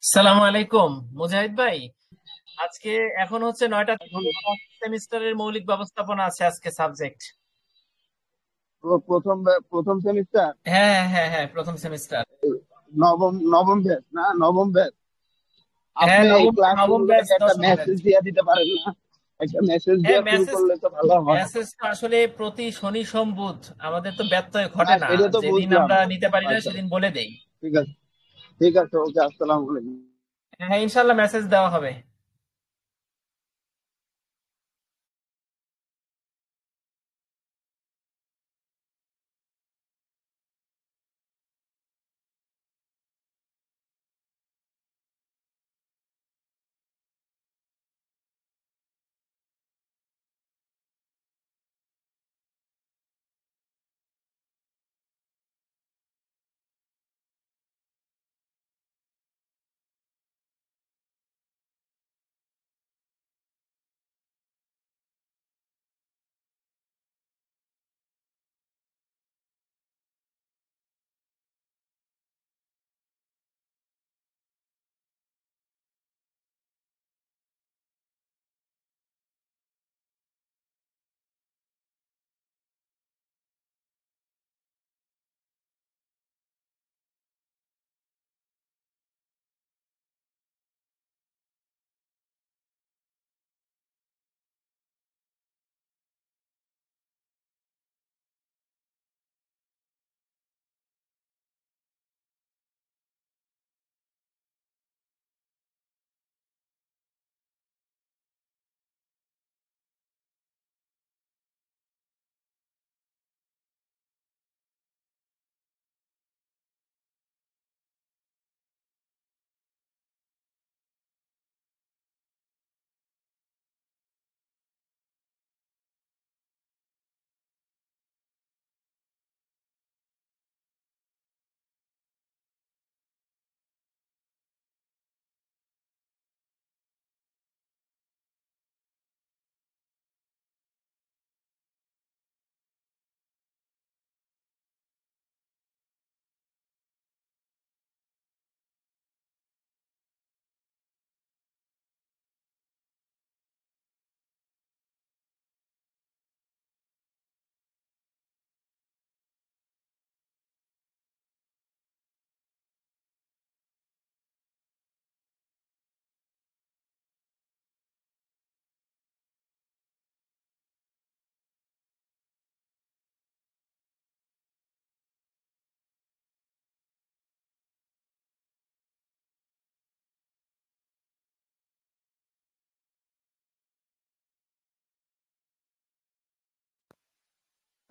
সালামু আলাইকুম মুজাহিদ ভাই। আজকে এখন হচ্ছে 9টা এখন সেমিস্টারের মৌলিক ব্যবস্থাপনা আছে আজকে সাবজেক্ট। প্রথম সেমিস্টার। হ্যাঁ হ্যাঁ হ্যাঁ হ্যাঁ, প্রথম সেমিস্টার। নবম নবম ব্যাচ না, নবম ব্যাচ। হ্যাঁ, আপনি এই নবম ব্যাচ, ক্লাসরুমগুলোকে একটা 10ম ব্যাচ। মেসেজ দিয়ে দিতে পারেন না? একটা মেসেজ হ্যাঁ, দিয়ে শুরু মেসেজ করলে তো ভালো হয়। মেসেজ তো আসলে প্রতি শনি সোম বুধ আমাদের তো ব্যত্যয় না, ঘটে না। সেটা তো যেদিন বুঝলাম। আমরা নিতে পারি না আচ্ছা, সেদিন বলে দেই। ঠিক আছে, ঠিক আছে, ওকে, আসসালামু আলাইকুম। হ্যাঁ, ইনশাল্লাহ মেসেজ দেওয়া হবে।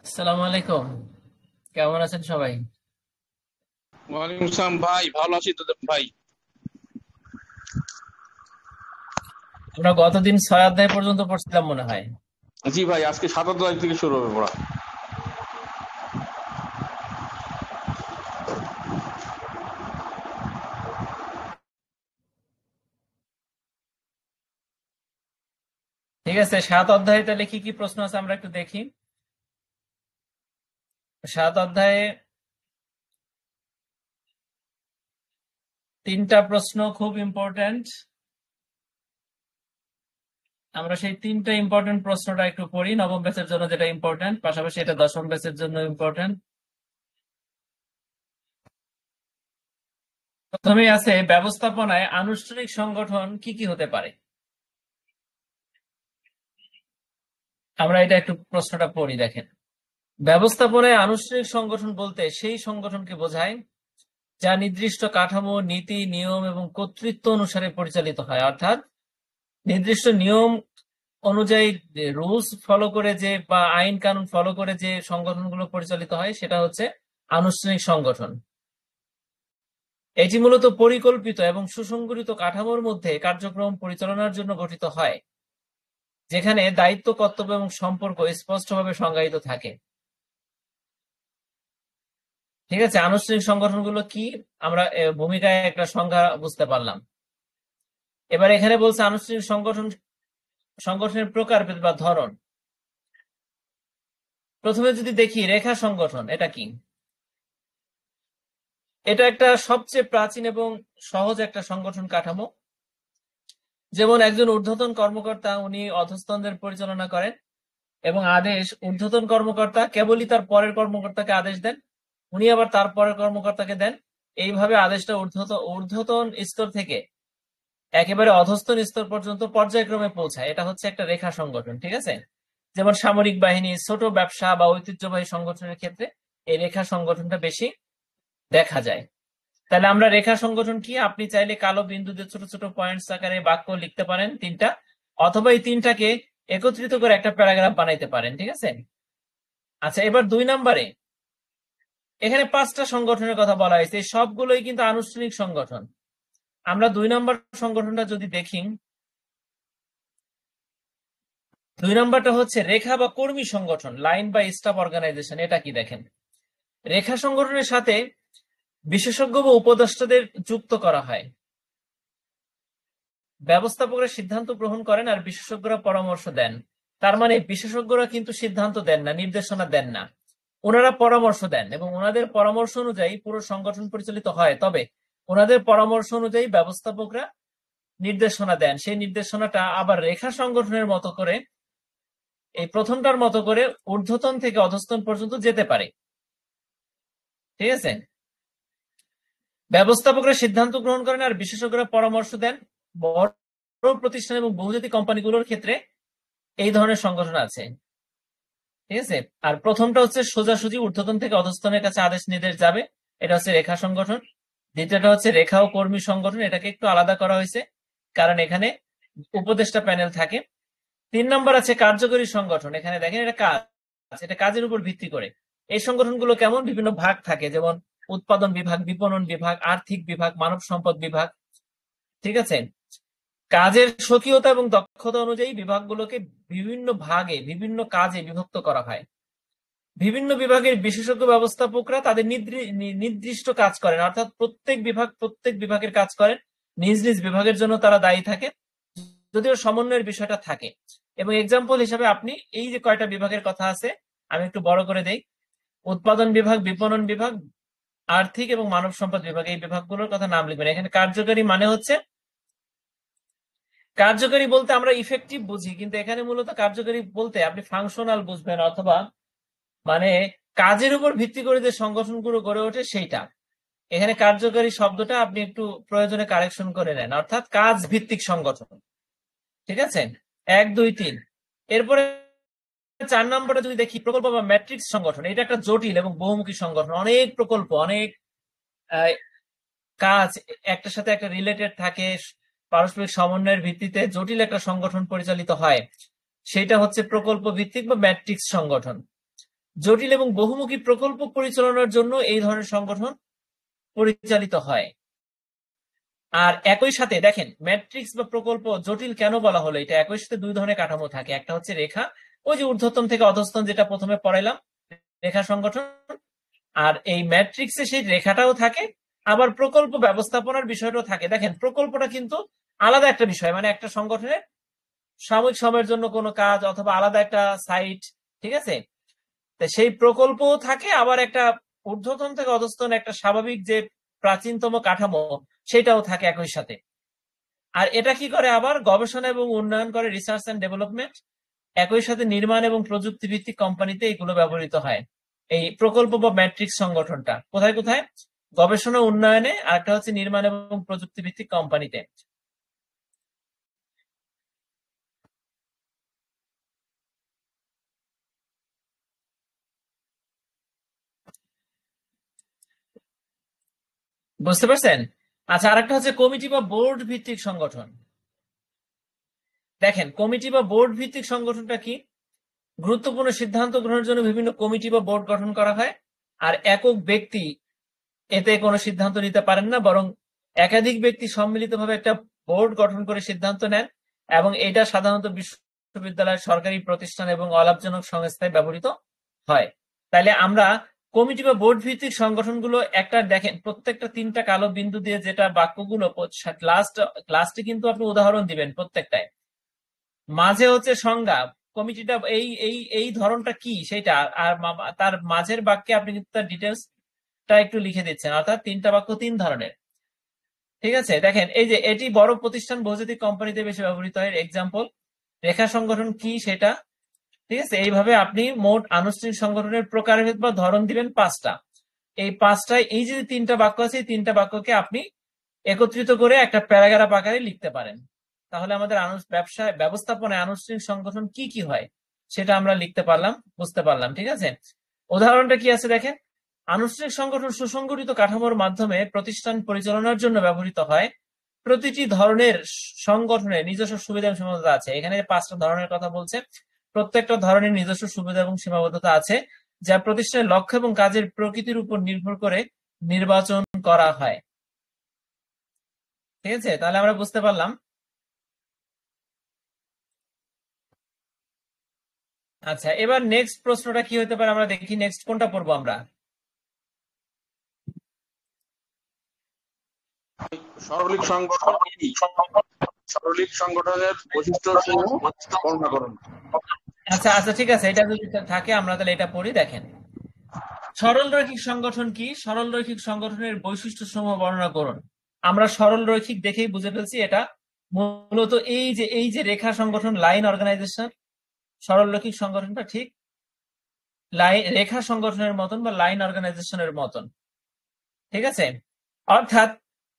আসসালামু আলাইকুম, কেমন আছেন সবাই? ওয়ালাইকুম আসসালাম ভাই, ভালো আছি তো ভাই। আমরা গতদিন 6 অধ্যায় পর্যন্ত পড়ছিলাম মনে হয়। জি ভাই, আজকে 7 তারিখ থেকে শুরু হবে পড়া। ঠিক আছে, 7 অধ্যায়ে তাহলে কি কি প্রশ্ন আছে আমরা একটু দেখি। 7 অধ্যায়ে 3টা প্রশ্ন খুব ইম্পর্ট্যান্ট। আমরা সেই 3টা ইম্পর্টেন্ট প্রশ্নটা একটু পড়ি, নবম ব্যাচের জন্য যেটা ইম্পর্টেন্ট, পাশাপাশি এটা 10ম ব্যাচের জন্য ইম্পর্টেন্ট। প্রথমেই আছে ব্যবস্থাপনায় আনুষ্ঠানিক সংগঠন কি কি হতে পারে। আমরা এটা একটু প্রশ্নটা পড়ি, দেখেন। ব্যবস্থাপনায় আনুষ্ঠানিক সংগঠন বলতে সেই সংগঠনকে বোঝায় যা নির্দিষ্ট কাঠামো, নীতি, নিয়ম এবং কর্তৃত্ব অনুসারে পরিচালিত হয়। অর্থাৎ নির্দিষ্ট নিয়ম অনুযায়ী রুলস ফলো করে যে বা আইন কানুন ফলো করে যে সংগঠনগুলো পরিচালিত হয় সেটা হচ্ছে আনুষ্ঠানিক সংগঠন। এটি মূলত পরিকল্পিত এবং সুসংগঠিত কাঠামোর মধ্যে কার্যক্রম পরিচালনার জন্য গঠিত হয়, যেখানে দায়িত্ব, কর্তব্য এবং সম্পর্ক স্পষ্টভাবে সংজ্ঞায়িত থাকে। ঠিক আছে, আনুষ্ঠানিক সংগঠনগুলো কি আমরা ভূমিকায় একটা সংজ্ঞা বুঝতে পারলাম। এবার এখানে বলছে আনুষ্ঠানিক সংগঠনের প্রকারভেদ বা ধরন। প্রথমে যদি দেখি রেখা সংগঠন এটা কি। এটা একটা সবচেয়ে প্রাচীন এবং সহজ একটা সংগঠন কাঠামো। যেমন একজন ঊর্ধ্বতন কর্মকর্তা উনি অধস্তনদের পরিচালনা করেন এবং আদেশ ঊর্ধ্বতন কর্মকর্তা কেবলই তার পরের কর্মকর্তাকে আদেশ দেন, উনি আবার তার পরের কর্মকর্তাকে দেন। এইভাবে আদেশটা ঊর্ধ্বতন স্তর থেকে একেবারে অধস্তন স্তর পর্যন্ত পর্যায়ক্রমে পৌঁছায়। এটা হচ্ছে একটা রেখা সংগঠন, ঠিক আছে। যেমন সামরিক বাহিনী, ছোট ব্যবসা বা ঐতিহ্যবাহী সংগঠনের ক্ষেত্রে এই রেখা সংগঠনটা বেশি দেখা যায়। তাহলে আমরা রেখা সংগঠন কি, আপনি চাইলে কালো বিন্দুতে ছোট ছোট পয়েন্টস আকারে বাক্য লিখতে পারেন তিনটা, অথবা এই তিনটাকে একত্রিত করে একটা প্যারাগ্রাফ বানাইতে পারেন, ঠিক আছে। আচ্ছা, এবার 2 নম্বরে এখানে 5টা সংগঠনের কথা বলা হয়েছে, এই সবগুলোই কিন্তু আনুষ্ঠানিক সংগঠন। আমরা 2 নম্বর সংগঠনটা যদি দেখি, 2 নম্বরটা হচ্ছে রেখা বা কর্মী সংগঠন, লাইন বা স্টাফ অর্গানাইজেশন। এটা কি দেখেন, রেখা সংগঠনের সাথে বিশেষজ্ঞ বা উপদেষ্টাদের যুক্ত করা হয়। ব্যবস্থাপকরা সিদ্ধান্ত গ্রহণ করেন আর বিশেষজ্ঞরা পরামর্শ দেন। তার মানে বিশেষজ্ঞরা কিন্তু সিদ্ধান্ত দেন না, নির্দেশনা দেন না, ওনারা পরামর্শ দেন এবং ওনাদের পরামর্শ অনুযায়ী পুরো সংগঠন পরিচালিত হয়। তবে ওনাদের পরামর্শ অনুযায়ী ব্যবস্থাপকরা নির্দেশনা দেন, সেই নির্দেশনাটা আবার রেখা সংগঠনের মতো করে, এই প্রথমটার মতো করে ঊর্ধ্বতন থেকে অধস্তন পর্যন্ত যেতে পারে, ঠিক আছে। ব্যবস্থাপকরা সিদ্ধান্ত গ্রহণ করেন আর বিশেষজ্ঞরা পরামর্শ দেন। বড় প্রতিষ্ঠান এবং বহুজাতিক কোম্পানিগুলোর ক্ষেত্রে এই ধরনের সংগঠন আছে, ঠিক আছে। আর প্রথমটা হচ্ছে সোজাসুজি ঊর্ধ্বতন থেকে অধস্তনের কাছে আদেশ নির্দেশ যাবে, এটা হচ্ছে রেখা সংগঠন। দ্বিতীয়টা হচ্ছে রেখা ও কর্মী সংগঠন, এটাকে একটু আলাদা করা হয়েছে কারণ এখানে উপদেষ্টা প্যানেল থাকে। 3 নম্বর আছে কার্যকরী সংগঠন। এখানে দেখেন এটা কাজ, এটা কাজের উপর ভিত্তি করে। এই সংগঠনগুলো কেমন, বিভিন্ন ভাগ থাকে, যেমন উৎপাদন বিভাগ, বিপণন বিভাগ, আর্থিক বিভাগ, মানব সম্পদ বিভাগ, ঠিক আছে। কাজের স্বকীয়তা এবং দক্ষতা অনুযায়ী বিভাগগুলোকে বিভিন্ন ভাগে বিভিন্ন কাজে বিভক্ত করা হয়। বিভিন্ন বিভাগের বিশেষজ্ঞ ব্যবস্থাপকরা তাদের নির্দিষ্ট কাজ করেন, অর্থাৎ প্রত্যেক বিভাগের কাজ করেন, নিজ নিজ বিভাগের জন্য তারা দায়ী থাকে, যদিও সমন্বয়ের বিষয়টা থাকে। এবং এক্সাম্পল হিসাবে আপনি এই যে কয়টা বিভাগের কথা আছে আমি একটু বড় করে দেই, উৎপাদন বিভাগ, বিপণন বিভাগ, আর্থিক এবং মানব সম্পদ বিভাগ, এই বিভাগগুলোর কথা নাম লিখবেন। এখানে কার্যকারী মানে হচ্ছে, কার্যকারী বলতে আমরা ইফেক্টিভ বুঝি, কিন্তু এখানে মূলত কার্যকারী বলতে আপনি ফাংশনাল বুঝবেন, অথবা মানে কাজের উপর ভিত্তি করে যে সংগঠনগুলো গড়ে ওঠে সেইটা। এখানে কার্যকারী শব্দটা আপনি একটু প্রয়োজনে কারেকশন করে নেন, অর্থাৎ কাজ ভিত্তিক সংগঠন, ঠিক আছে। 1, 2, 3। এরপরে 4 নম্বরে যদি দেখি প্রকল্প বা ম্যাট্রিক্স সংগঠন, এটা একটা জটিল এবং বহুমুখী সংগঠন, অনেক প্রকল্প, অনেক কাজ একটার সাথে একটা রিলেটেড থাকে, পারস্পরিক সমন্বয়ের ভিত্তিতে জটিল একটা সংগঠন পরিচালিত হয়, সেটা হচ্ছে প্রকল্প ভিত্তিক বা ম্যাট্রিক্স সংগঠন। জটিল এবং বহুমুখী প্রকল্প পরিচালনার জন্য এই ধরনের সংগঠন পরিচালিত হয়। আর একই সাথে দেখেন ম্যাট্রিক্স বা প্রকল্প জটিল কেন বলা হলো, এটা একই সাথে 2 ধরনের কাঠামো থাকে। একটা হচ্ছে রেখা, ওই যে ঊর্ধ্বতন থেকে অধস্তন যেটা প্রথমে পড়াইলাম, রেখা সংগঠন। আর এই ম্যাট্রিক্সে সেই রেখাটাও থাকে, আবার প্রকল্প ব্যবস্থাপনার বিষয়টাও থাকে। দেখেন প্রকল্পটা কিন্তু আলাদা একটা বিষয়, মানে একটা সংগঠনের সাময়িক সময়ের জন্য কোনো কাজ অথবা আলাদা একটা সাইট, ঠিক আছে। সেই প্রকল্পও থাকে, আবার একটা ঊর্ধ্বতন থেকে অধস্তন একটা স্বাভাবিক যে প্রাচীনতম কাঠামো সেটাও থাকে একই সাথে। আর এটা কি করে, আবার গবেষণা এবং উন্নয়ন করে, রিসার্চ এন্ড ডেভেলপমেন্ট। একই সাথে নির্মাণ এবং প্রযুক্তি ভিত্তিক কোম্পানিতে এগুলো ব্যবহৃত হয়। এই প্রকল্প বা ম্যাট্রিক্স সংগঠনটা কোথায় কোথায়, গবেষণা উন্নয়নে, আর একটা হচ্ছে নির্মাণ এবং প্রযুক্তি ভিত্তিক কোম্পানিতে। বুঝতে পারছেন? আচ্ছা, আরেকটা হচ্ছে কমিটি বা বোর্ড ভিত্তিক সংগঠন। দেখেন কমিটি বা বোর্ড ভিত্তিক সংগঠনটা কি, গুরুত্বপূর্ণ সিদ্ধান্ত গ্রহণের জন্য বিভিন্ন কমিটি বা বোর্ড গঠন করা হয়। আর একক ব্যক্তি এতে কোনো সিদ্ধান্ত নিতে পারেন না, বরং একাধিক ব্যক্তি সম্মিলিতভাবে একটা বোর্ড গঠন করে সিদ্ধান্ত নেন, এবং এটা সাধারণত বিশ্ববিদ্যালয়, সরকারি প্রতিষ্ঠান এবং অলাভজনক সংস্থায় ব্যবহৃত হয়। তাইলে আমরা কমিটি বা বোর্ড ভিত্তিক সংগঠনগুলো একটা দেখেন, প্রত্যেকটা 3টা কালো বিন্দু দিয়ে যেটা বাক্যগুলো লাস্টে কিন্তু আপনি উদাহরণ দিবেন প্রত্যেকটায়, মাঝে হচ্ছে সংজ্ঞা, কমিটিটা এই এই এই ধরনটা কি সেটা, আর তার মাঝের বাক্যে আপনি কিন্তু তার ডিটেলস টা একটু লিখে দিচ্ছেন, অর্থাৎ তিনটা বাক্য তিন ধরনের। ঠিক আছে, দেখেন এই যে এটি বড় প্রতিষ্ঠান বহুজাতিক কোম্পানিতে বেশি ব্যবহৃত হয়। এক্সাম্পল, রেখা সংগঠন কি সেটা। ঠিক আছে, এইভাবে আপনি মোট আনুষ্ঠানিক সংগঠনের প্রকারভেদ বা ধরন দিবেন 5টা। এই 5টায় এই যে তিনটা বাক্য আছে, এই তিনটা বাক্যকে আপনি একত্রিত করে একটা প্যারাগ্রাফ আকারে লিখতে পারেন। তাহলে আমাদের ব্যবস্থাপনায় আনুষ্ঠানিক সংগঠন কি কি হয় সেটা আমরা লিখতে পারলাম, বুঝতে পারলাম। ঠিক আছে, উদাহরণটা কি আছে দেখেন। আনুষ্ঠানিক সংগঠন সুসংগঠিত কাঠামোর মাধ্যমে প্রতিষ্ঠান পরিচালনার জন্য ব্যবহৃত হয়। প্রতিটি ধরনের সংগঠনের নিজস্ব সুবিধা এবং সীমাবদ্ধতা আছে। এখানে 5টা ধরনের কথা বলছে। প্রত্যেকটা ধরনের নিজস্ব সুবিধা এবং সীমাবদ্ধতা আছে, যা প্রতিষ্ঠানের লক্ষ্য এবং কাজের প্রকৃতির উপর নির্ভর করে নির্বাচন করা হয়। ঠিক আছে, তাহলে আমরা বুঝতে পারলাম। আচ্ছা, এবার নেক্সট প্রশ্নটা কি হতে পারে আমরা দেখি। নেক্সট কোনটা পড়বো আমরা? সরলিক সংগঠন কি? সরলিক সংগঠনের বৈশিষ্ট্য সমূহ বর্ণনা করুন। আচ্ছা আচ্ছা, ঠিক আছে, এটা যদি থাকে আমরা তাহলে এটা পড়ি। দেখেন, সরল রৈখিক সংগঠন কি? সরল রৈখিক সংগঠনের বৈশিষ্ট্য সমূহ বর্ণনা করুন। আমরা সরল রৈখিক দেখেই বুঝে ফেলছি এটা মূলত এই যে রেখা সংগঠন, লাইন অর্গানাইজেশন। সরল রৈখিক সংগঠনটা ঠিক রেখা সংগঠনের মতন বা লাইন অর্গানাইজেশনের মতন। ঠিক আছে, অর্থাৎ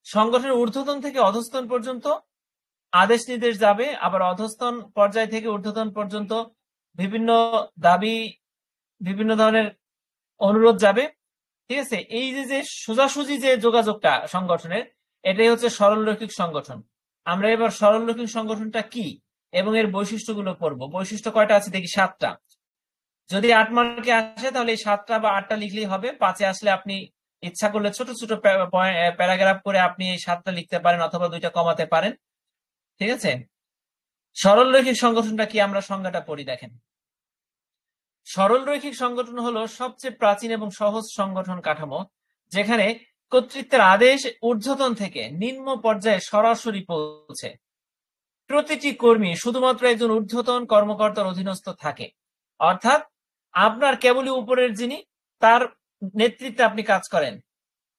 সংগঠনের ঊর্ধ্বতন থেকে অধস্তন পর্যন্ত আদেশ নির্দেশ যাবে, আবার অধস্তন পর্যায় থেকে ঊর্ধ্বতন পর্যন্ত বিভিন্ন দাবি, বিভিন্ন ধরনের অনুরোধ যাবে। ঠিক আছে, এই যে সোজাসুজি যে যোগাযোগটা সংগঠনের, এটাই হচ্ছে সরল রৈখিক সংগঠন। আমরা এবার সরল রৈখিক সংগঠনটা কি এবং এর বৈশিষ্ট্যগুলো পড়বো। বৈশিষ্ট্য কয়টা আছে দেখি? 7টা। যদি 8 মার্কে আসে তাহলে এই 7টা বা 8টা লিখলেই হবে। 5-এ আসলে আপনি ইচ্ছা করলে ছোট ছোট প্যারাগ্রাফ করে আপনি এই 7টা লিখতে পারেন, অথবা 2টা কমাতে পারেন। ঠিক আছে, সরল রৈখিক সংগঠনটা কি আমরা সংজ্ঞাটা পড়ি। দেখেন, সরল রৈখিক সংগঠন হলো সবচেয়ে প্রাচীন এবং সহজ সংগঠন কাঠামো, যেখানে কর্তৃত্বের আদেশ ঊর্ধ্বতন থেকে নিম্ন পর্যায়ে সরাসরি পৌঁছে। প্রতিটি কর্মী শুধুমাত্র একজন ঊর্ধ্বতন কর্মকর্তার অধীনস্থ থাকে, অর্থাৎ আপনার কেবলই উপরের যিনি, তার নেতৃত্বে আপনি কাজ করেন।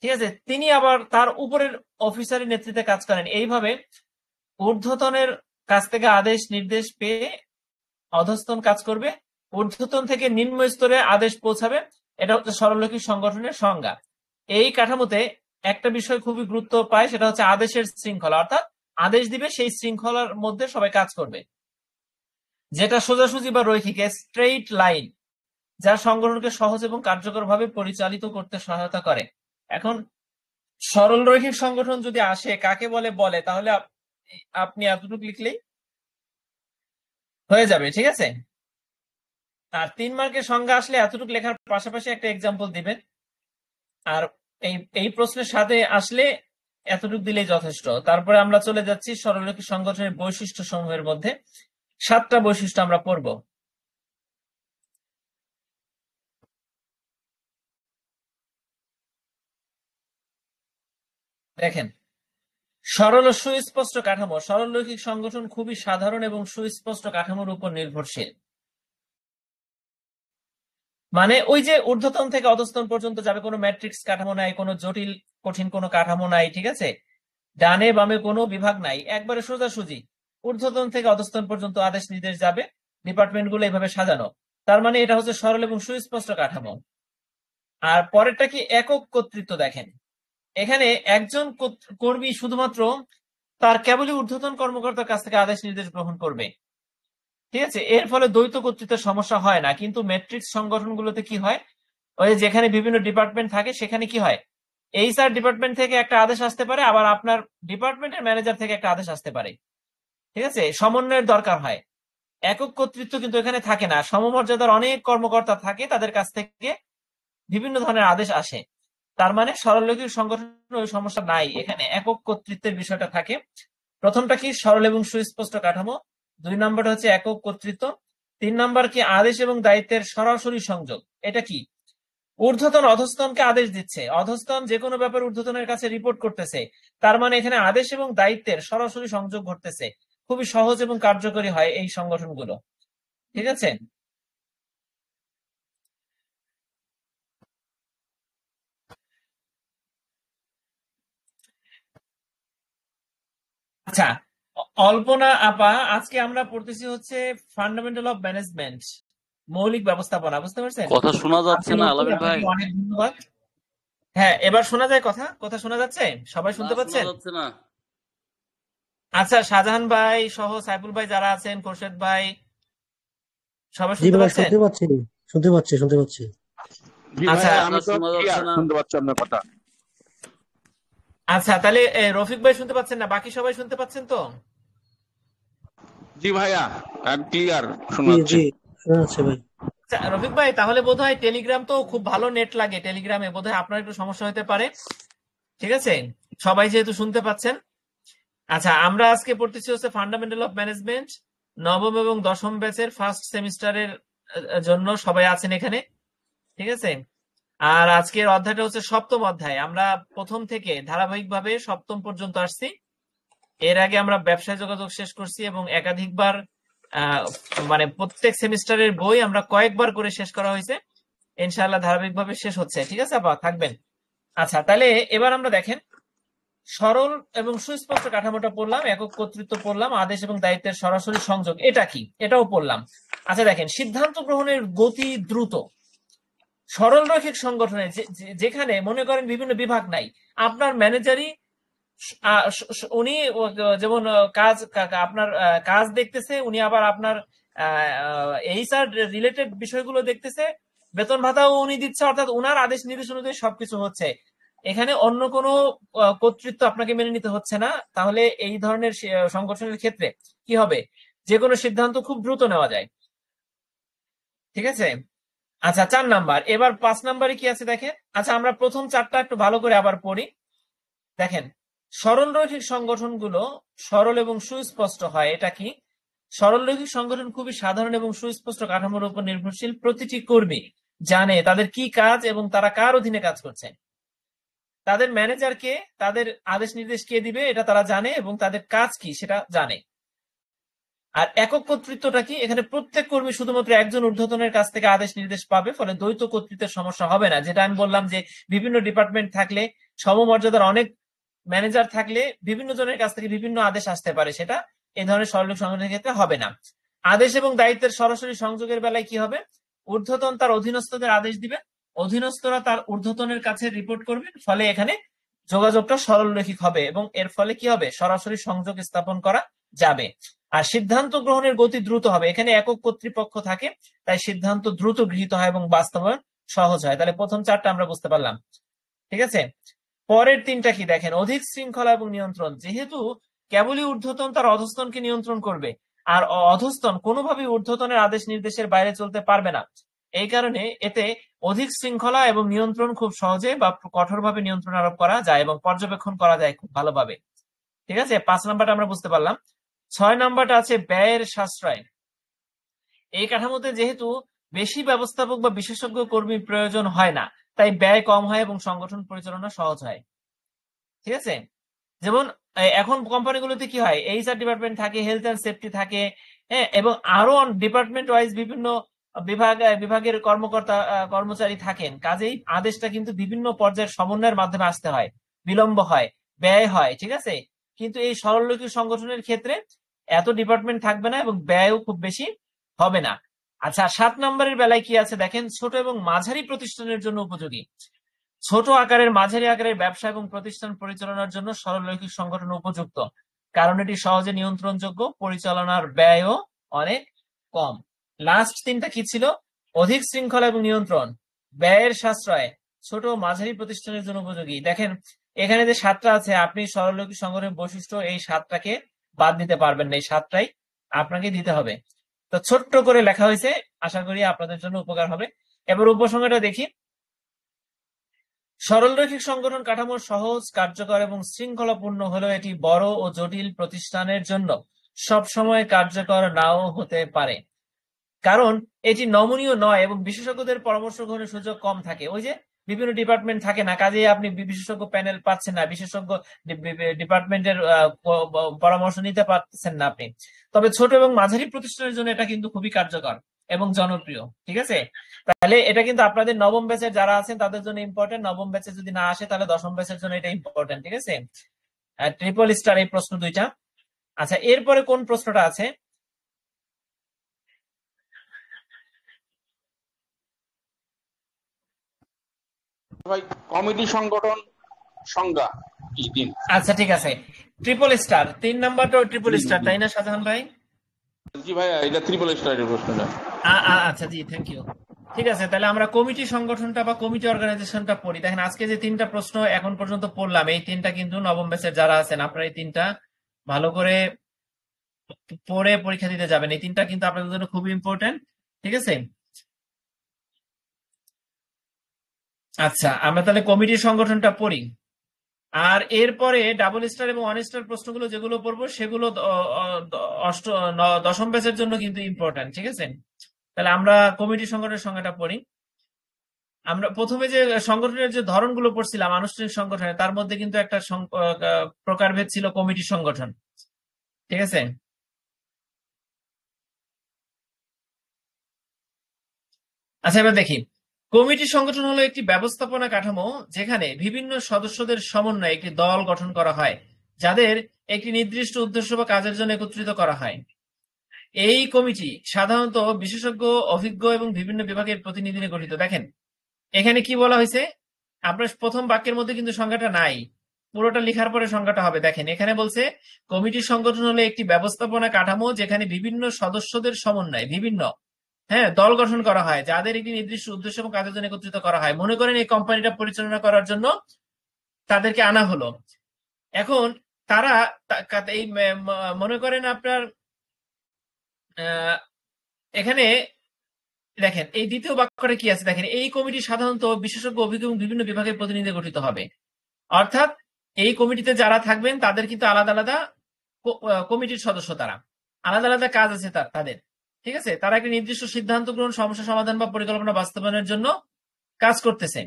ঠিক আছে, তিনি আবার তার উপরের অফিসারের নেতৃত্বে কাজ করেন। এইভাবে ঊর্ধ্বতনের কাছ থেকে আদেশ নির্দেশ পেয়ে অধস্তন কাজ করবে, ঊর্ধ্বতন থেকে নিম্ন স্তরে আদেশ পৌঁছাবে। এটা হচ্ছে সরলরৈখিক সংগঠনের সংজ্ঞা। এই কাঠামোতে একটা বিষয় খুবই গুরুত্ব পায়, সেটা হচ্ছে আদেশের শৃঙ্খলা। অর্থাৎ আদেশ দিবে, সেই শৃঙ্খলার মধ্যে সবাই কাজ করবে, যেটা সোজাসুজি বা রৈখিক, স্ট্রেইট লাইন, যা সংগঠনকে সহজ এবং কার্যকরভাবে পরিচালিত করতে সহায়তা করে। এখন সরল রৈখিক সংগঠন যদি আসে কাকে বলে তাহলে আপনি এতটুকু লিখলেই হয়ে যাবে। ঠিক আছে, আর 3 মার্কের সংজ্ঞা আসলে এতটুকু লেখার পাশাপাশি একটা এক্সাম্পল দিবেন। আর এই প্রশ্নের সাথে আসলে এতটুকু দিলেই যথেষ্ট। তারপরে আমরা চলে যাচ্ছি সরলরৈখিক সংগঠনের বৈশিষ্ট্য সমূহের মধ্যে। 7টা বৈশিষ্ট্য আমরা পড়ব। দেখেন, সরল ও সুস্পষ্ট কাঠামো। সরলরৈখিক সংগঠন খুবই সাধারণ এবং সুস্পষ্ট কাঠামোর উপর নির্ভরশীল। মানে ওই যে ঊর্ধ্বতন থেকে অধস্তন পর্যন্ত যাবে, কোনো ম্যাট্রিক্স কাঠামো নাই, কোনো জটিল কঠিন কোনো কাঠামো নাই। ঠিক আছে, ডানে বামে কোনো বিভাগ নাই, একবারে সোজাসুজি ঊর্ধ্বতন থেকে অধস্তন পর্যন্ত আদেশ নির্দেশ যাবে, ডিপার্টমেন্ট গুলো এইভাবে সাজানো। তার মানে এটা হচ্ছে সরল এবং সুস্পষ্ট কাঠামো। আর পরেরটা কি? একক কর্তৃত্ব। দেখেন, এখানে একজন কর্মী শুধুমাত্র তার কেবলই ঊর্ধ্বতন কর্মকর্তার কাছ থেকে আদেশ নির্দেশ গ্রহণ করবে। ঠিক আছে, এর ফলে দ্বৈত কর্তৃত্বের সমস্যা হয় না। কিন্তু ম্যাট্রিক্স সংগঠনগুলোতে কি হয়, ওই যেখানে বিভিন্ন ডিপার্টমেন্ট থাকে সেখানে কি হয়, এইচআর ডিপার্টমেন্ট থেকে একটা আদেশ আসতে পারে, আবার আপনার ডিপার্টমেন্টের ম্যানেজার থেকে একটা আদেশ আসতে পারে। ঠিক আছে, সমন্বয়ের দরকার হয়। একক কর্তৃত্ব কিন্তু এখানে থাকে না। সমমর্যাদার অনেক কর্মকর্তা থাকে, তাদের কাছ থেকে বিভিন্ন ধরনের আদেশ আসে। তার মানে সরলরৈখিক সংগঠনের ওই সমস্যা নাই, এখানে একক কর্তৃত্বের বিষয়টা থাকে। প্রথমটা কি? সরল এবং সুস্পষ্ট কাঠামো। 2 নম্বরটা হচ্ছে একক কর্তৃত্ব। 3 নম্বর কি? আদেশ এবং দায়িত্বের সরাসরি সংযোগ। এটা কি? ঊর্ধ্বতন অধস্তনকে আদেশ দিচ্ছে, অধস্তন যে কোনো ব্যাপারে ঊর্ধ্বতনের কাছে রিপোর্ট করতেছে। তার মানে এখানে আদেশ এবং দায়িত্বের সরাসরি সংযোগ ঘটতেছে। খুবই সহজ এবং কার্যকরী হয় এই সংগঠনগুলো। ঠিক আছে, আচ্ছা, অল্পনা আপা, আজকে আমরা পড়তেছি হচ্ছে ফান্ডামেন্টাল অফ ম্যানেজমেন্ট, মৌলিক ব্যবস্থাপনা। বুঝতে পারছেন? কথা শোনা যাচ্ছে আপনি না নতুন, আলামিন ভাই? আপনাকে অনেক ধন্যবাদ। হ্যাঁ, এবার শোনা যায় কথা? কথা শোনা যাচ্ছে? সবাই না, শুনতে শোনা পাচ্ছেন? যাচ্ছে না। আচ্ছা, শাহজাহান ভাই সহ সাইফুল ভাই যারা আছেন, খোরশেদ ভাই, সবাই জি শুনতে ভাই, পাচ্ছেন? শুনতে পাচ্ছি। জি আচ্ছা ভাইয়া, আমি তো শোনা যাচ্ছে ক্লিয়ার না। শুনতে পাচ্ছি আপনার কথা। আচ্ছা, তাহলে রফিক ভাই শুনতে পাচ্ছেন না, বাকি সবাই শুনতে পাচ্ছেন তো? জি ভাইয়া, ক্লিয়ার শোনা জি যাচ্ছে। জি, শোনা যাচ্ছে ভাই। আচ্ছা রফিক ভাই, তাহলে বোধহয় টেলিগ্রাম তো খুব ভালো নেট লাগে, টেলিগ্রামে বোধহয় আপনার একটু সমস্যা হতে পারে। ঠিক আছে, সবাই যেহেতু শুনতে পাচ্ছেন। আচ্ছা, আমরা আজকে পড়তেছি হচ্ছে ফান্ডামেন্টাল অফ ম্যানেজমেন্ট, নবম এবং দশম ব্যাচের ফার্স্ট সেমিস্টারের জন্য সবাই আছেন এখানে। ঠিক আছে, আর আজকের অধ্যায়টা হচ্ছে সপ্তম অধ্যায়। আমরা প্রথম থেকে ধারাবাহিকভাবে সপ্তম পর্যন্ত আসছি। এর আগে আমরা ব্যবসায় যোগাযোগ শেষ করছি এবং একাধিকবার মানে প্রত্যেক সেমিস্টারের বই আমরা কয়েকবার করে শেষ করা হয়েছে। ইনশাআল্লাহ ধারাবাহিকভাবে শেষ হচ্ছে। ঠিক আছে আপা, থাকবেন। আচ্ছা, তাহলে এবার আমরা দেখেন সরল এবং সুস্পষ্ট কাঠামোটা পড়লাম, একক কর্তৃত্ব পড়লাম, আদেশ এবং দায়িত্বের সরাসরি সংযোগ এটা কি এটাও পড়লাম। আচ্ছা দেখেন, সিদ্ধান্ত গ্রহণের গতি দ্রুত। সরল রৈখিক সংগঠনে যেখানে মনে করেন বিভিন্ন বিভাগ নাই, আপনার ম্যানেজারই উনি যেমন আপনার কাজ দেখতেছে, উনি আবার আপনার এইচআর রিলেটেড বিষয়গুলো দেখতেছে, বেতন ভাতাও উনি দিচ্ছে, অর্থাৎ উনার আদেশ নির্দেশ অনুযায়ী সবকিছু হচ্ছে। এখানে অন্য কোনো কর্তৃত্ব আপনাকে মেনে নিতে হচ্ছে না। তাহলে এই ধরনের সংগঠনের ক্ষেত্রে কি হবে, যে কোনো সিদ্ধান্ত খুব দ্রুত নেওয়া যায়। ঠিক আছে। আচ্ছা, 4 নাম্বার। এবার 5 নাম্বারে কি আছে দেখেন। আচ্ছা, আমরা প্রথম 4টা একটু ভালো করে আবার পড়ি। দেখেন, সরল রৈখিক সংগঠনগুলো সরল এবং সুস্পষ্ট হয়। এটা কি? সরল রৈখিক সংগঠন খুবই সাধারণ এবং সুস্পষ্ট কাঠামোর উপর নির্ভরশীল। প্রতিটি কর্মী জানে তাদের কি কাজ এবং তারা কার অধীনে কাজ করছে। তাদের ম্যানেজারকে তাদের আদেশ নির্দেশ কে দিবে এটা তারা জানে এবং তাদের কাজ কি সেটা জানে। আর একক কর্তৃত্বটা কি? এখানে প্রত্যেক কর্মী শুধুমাত্র একজন ঊর্ধ্বতনের কাছ থেকে আদেশ নির্দেশ পাবে, ফলে দ্বৈত কর্তৃত্বের সমস্যা হবে না। যেটা আমি বললাম যে বিভিন্ন ডিপার্টমেন্ট থাকলে, সমমর্যাদার অনেক ম্যানেজার থাকলে বিভিন্ন জনের কাছ থেকে বিভিন্ন আদেশ আসতে পারে, সেটা এই ধরনের সরল সংগঠনের ক্ষেত্রে হবে না। আদেশ এবং দায়িত্বের সরাসরি সংযোগের বেলায় কি হবে? ঊর্ধ্বতন তার অধীনস্থদের আদেশ দিবে, অধীনস্থরা তার ঊর্ধ্বতনের কাছে রিপোর্ট করবে, ফলে এখানে যোগাযোগটা সরল রৈখিক হবে এবং এর ফলে কি হবে, সরাসরি সংযোগ স্থাপন করা যাবে। আর সিদ্ধান্ত গ্রহণের গতি দ্রুত হবে। এখানে একক কর্তৃপক্ষ থাকে, তাই সিদ্ধান্ত দ্রুত গৃহীত হয় এবং বাস্তবায়ন সহজ হয়। তাহলে প্রথম 4টা আমরা বুঝতে পারলাম। ঠিক আছে, পরের 3টা কি দেখেন। অধিক শৃঙ্খলা এবং নিয়ন্ত্রণ। যেহেতু কেবলই ঊর্ধ্বতন তার অধস্তনকে নিয়ন্ত্রণ করবে, আর অধস্তন কোনোভাবেই ঊর্ধ্বতনের আদেশ নির্দেশের বাইরে চলতে পারবে না, এই কারণে এতে অধিক শৃঙ্খলা এবং নিয়ন্ত্রণ খুব সহজে বা কঠোরভাবে নিয়ন্ত্রণ আরোপ করা যায় এবং পর্যবেক্ষণ করা যায় খুব ভালোভাবে। ঠিক আছে, 5 নাম্বারটা আমরা বুঝতে পারলাম। 6 নাম্বারটা আছে ব্যয়ের সাশ্রয়। এই কাঠামোতে যেহেতু বেশি ব্যবস্থাপক বা বিশেষজ্ঞ কর্মী প্রয়োজন হয় না, তাই ব্যয় কম হয় এবং সংগঠন পরিচালনা সহজ হয়। ঠিক আছে, যেমন এখন কোম্পানিগুলোতে কি হয়, এইচআর ডিপার্টমেন্ট থাকে, হেলথ এন্ড সেফটি থাকে, হ্যাঁ, এবং আরো ডিপার্টমেন্ট ওয়াইজ বিভিন্ন বিভাগের কর্মকর্তা কর্মচারী থাকেন। কাজেই আদেশটা কিন্তু বিভিন্ন পর্যায়ের সমন্বয়ের মাধ্যমে আসতে হয়, বিলম্ব হয়, ব্যয় হয়। ঠিক আছে, কিন্তু এই সরলরৈখিক সংগঠনের ক্ষেত্রে এত ডিপার্টমেন্ট থাকবে না এবং ব্যয়ও খুব বেশি হবে না। আচ্ছা, 7 নম্বরের বেলায় কি আছে দেখেন। ছোট এবং মাঝারি প্রতিষ্ঠানের জন্য উপযোগী। ছোট আকারের, মাঝারি আকারের ব্যবসা এবং প্রতিষ্ঠান পরিচালনার জন্য সরলরৈখিক সংগঠন উপযুক্ত, কারণ এটি সহজে নিয়ন্ত্রণযোগ্য, পরিচালনার ব্যয়ও অনেক কম। লাস্ট 3টা কি ছিল? অধিক শৃঙ্খলা এবং নিয়ন্ত্রণ, ব্যয়ের সাশ্রয়, ছোট ও মাঝারি প্রতিষ্ঠানের জন্য উপযোগী। দেখেন এখানে যে 7টা আছে, আপনি সরলরৈখিক সংগঠনের বৈশিষ্ট্য এই 7টাকে বাদ দিতে পারবেন না, এই 7টাই আপনাকে দিতে হবে। তো ছোট্ট করে লেখা হয়েছে, আশা করি আপনাদের জন্য উপকার হবে। এবার উপসংহারটা দেখি। সরলরৈখিক সংগঠন কাঠামো সহজ, কার্যকর এবং শৃঙ্খলাপূর্ণ হলেও এটি বড় ও জটিল প্রতিষ্ঠানের জন্য সবসময় কার্যকর নাও হতে পারে, কারণ এটি নমনীয় নয় এবং বিশেষজ্ঞদের পরামর্শ গ্রহণের সুযোগ কম থাকে। ওই যে বিভিন্ন ডিপার্টমেন্ট থাকে না, কাজেই আপনি বিশেষজ্ঞ প্যানেল পাচ্ছেন না, বিশেষজ্ঞ ডিপার্টমেন্টের পরামর্শ নিতে পারছেন না আপনি। তবে ছোট এবং মাঝারি প্রতিষ্ঠানের জন্য এটা কিন্তু খুবই কার্যকর এবং জনপ্রিয়। ঠিক আছে, তাহলে এটা কিন্তু আপনাদের নবম ব্যাচের যারা আছেন তাদের জন্য ইম্পর্টেন্ট। নবম ব্যাচে যদি না আসে তাহলে দশম ব্যাচের জন্য এটা ইম্পর্টেন্ট। ঠিক আছে, ট্রিপল স্টার এই প্রশ্ন 2টা। আচ্ছা, এরপরে কোন প্রশ্নটা আছে? ভাই কমিটি সংগঠন সংজ্ঞা কি দিন? আচ্ছা ঠিক আছে, ট্রিপল স্টার 3 নাম্বারটা ট্রিপল জি জি স্টার, জি তাই না শাহজাহান ভাই? জি ভাইয়া, এটা ট্রিপল স্টারের প্রশ্নটা। আচ্ছা জি, থ্যাংক ইউ। ঠিক আছে, তাহলে আমরা কমিটি সংগঠনটা বা কমিটি অর্গানাইজেশনটা পড়ি। দেখেন আজকে যে 3টা প্রশ্ন এখন পর্যন্ত পড়লাম, এই 3টা কিন্তু নবম ব্যাচের যারা আছেন আপনারা এই 3টা ভালো করে পড়ে পরীক্ষা দিতে যাবেন। এই 3টা কিন্তু আপনাদের জন্য খুবই ইম্পর্টেন্ট। ঠিক আছে, আচ্ছা আমরা তাহলে কমিটির সংগঠনটা পড়ি। আর এরপরে ডাবল স্টার এবং ওয়ান স্টার প্রশ্নগুলো যেগুলো পড়বো সেগুলো দশম ব্যাচের জন্য কিন্তু ইম্পর্টেন্ট। ঠিক আছে, তাহলে আমরা কমিটি সংগঠনের সংজ্ঞাটা পড়ি। আমরা প্রথমে যে সংগঠনের যে ধরনগুলো পড়ছিলাম আনুষ্ঠানিক সংগঠনের, তার মধ্যে কিন্তু একটা প্রকারভেদ ছিল কমিটি সংগঠন। ঠিক আছে, আচ্ছা এবার দেখি। কমিটি সংগঠন হলো একটি ব্যবস্থাপনা কাঠামো যেখানে বিভিন্ন সদস্যদের সমন্বয়ে একটি দল গঠন করা হয়, যাদের একটি নির্দিষ্ট উদ্দেশ্য বা কাজের জন্য একত্রিত করা হয়। এই কমিটি সাধারণত বিশেষজ্ঞ, অভিজ্ঞ এবং বিভিন্ন বিভাগের প্রতিনিধি নিয়ে গঠিত। দেখেন এখানে কি বলা হয়েছে, আপনার প্রথম বাক্যের মধ্যে কিন্তু সংজ্ঞাটা নাই, পুরোটা লেখার পরে সংজ্ঞাটা হবে। দেখেন এখানে বলছে কমিটি সংগঠন হলো একটি ব্যবস্থাপনা কাঠামো যেখানে বিভিন্ন সদস্যদের সমন্বয়ে বিভিন্ন দল গঠন করা হয়, যাদের একটি নির্দিষ্ট উদ্দেশ্য এবং কাজের জন্য একত্রিত করা হয়। মনে করেন এই কোম্পানিটা পরিচালনা করার জন্য তাদেরকে আনা হলো। এখন তারা এই মনে করেন আপনার এখানে দেখেন এই দ্বিতীয় বাক্যটা কি আছে, দেখেন এই কমিটি সাধারণত বিশেষজ্ঞ, অভিজ্ঞ এবং বিভিন্ন বিভাগের প্রতিনিধি গঠিত হবে। অর্থাৎ এই কমিটিতে যারা থাকবেন তাদের কিন্তু আলাদা আলাদা কমিটির সদস্য, তারা আলাদা আলাদা কাজ আছে তাদের। ঠিক আছে, তারা একটা নির্দিষ্ট সিদ্ধান্ত গ্রহণ, সমস্যা সমাধান বা পরিকল্পনা বাস্তবায়নের জন্য কাজ করতেছে।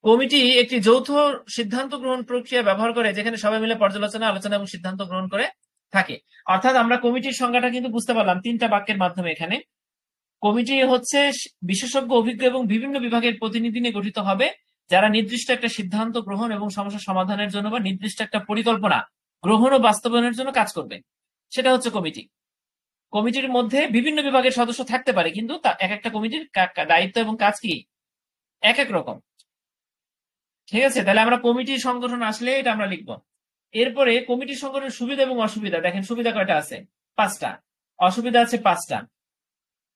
কমিটি একটি যৌথ সিদ্ধান্ত গ্রহণ প্রক্রিয়া ব্যবহার করে যেখানে সবাই মিলে পর্যালোচনা, আলোচনা এবং সিদ্ধান্ত গ্রহণ করে থাকে। অর্থাৎ আমরা কমিটির সংজ্ঞাটা কিন্তু বুঝতে পারলাম 3টা বাক্যের মাধ্যমে। এখানে কমিটি হচ্ছে বিশেষজ্ঞ, অভিজ্ঞ এবং বিভিন্ন বিভাগের প্রতিনিধি নিয়ে গঠিত হবে, যারা নির্দিষ্ট একটা সিদ্ধান্ত গ্রহণ এবং সমস্যা সমাধানের জন্য বা নির্দিষ্ট একটা পরিকল্পনা গ্রহণ ও বাস্তবায়নের জন্য কাজ করবে। সেটা হচ্ছে কমিটি। কমিটির মধ্যে বিভিন্ন বিভাগের সদস্য থাকতে পারে, কিন্তু এক একটা কমিটির দায়িত্ব এবং কাজ কি এক এক রকম। ঠিক আছে, তাহলে আমরা কমিটির সংগঠন আসলে এটা আমরা লিখবো। এরপরে কমিটির সংগঠনের সুবিধা এবং অসুবিধা। দেখেন সুবিধা কয়টা আছে? 5টা। অসুবিধা আছে 5টা।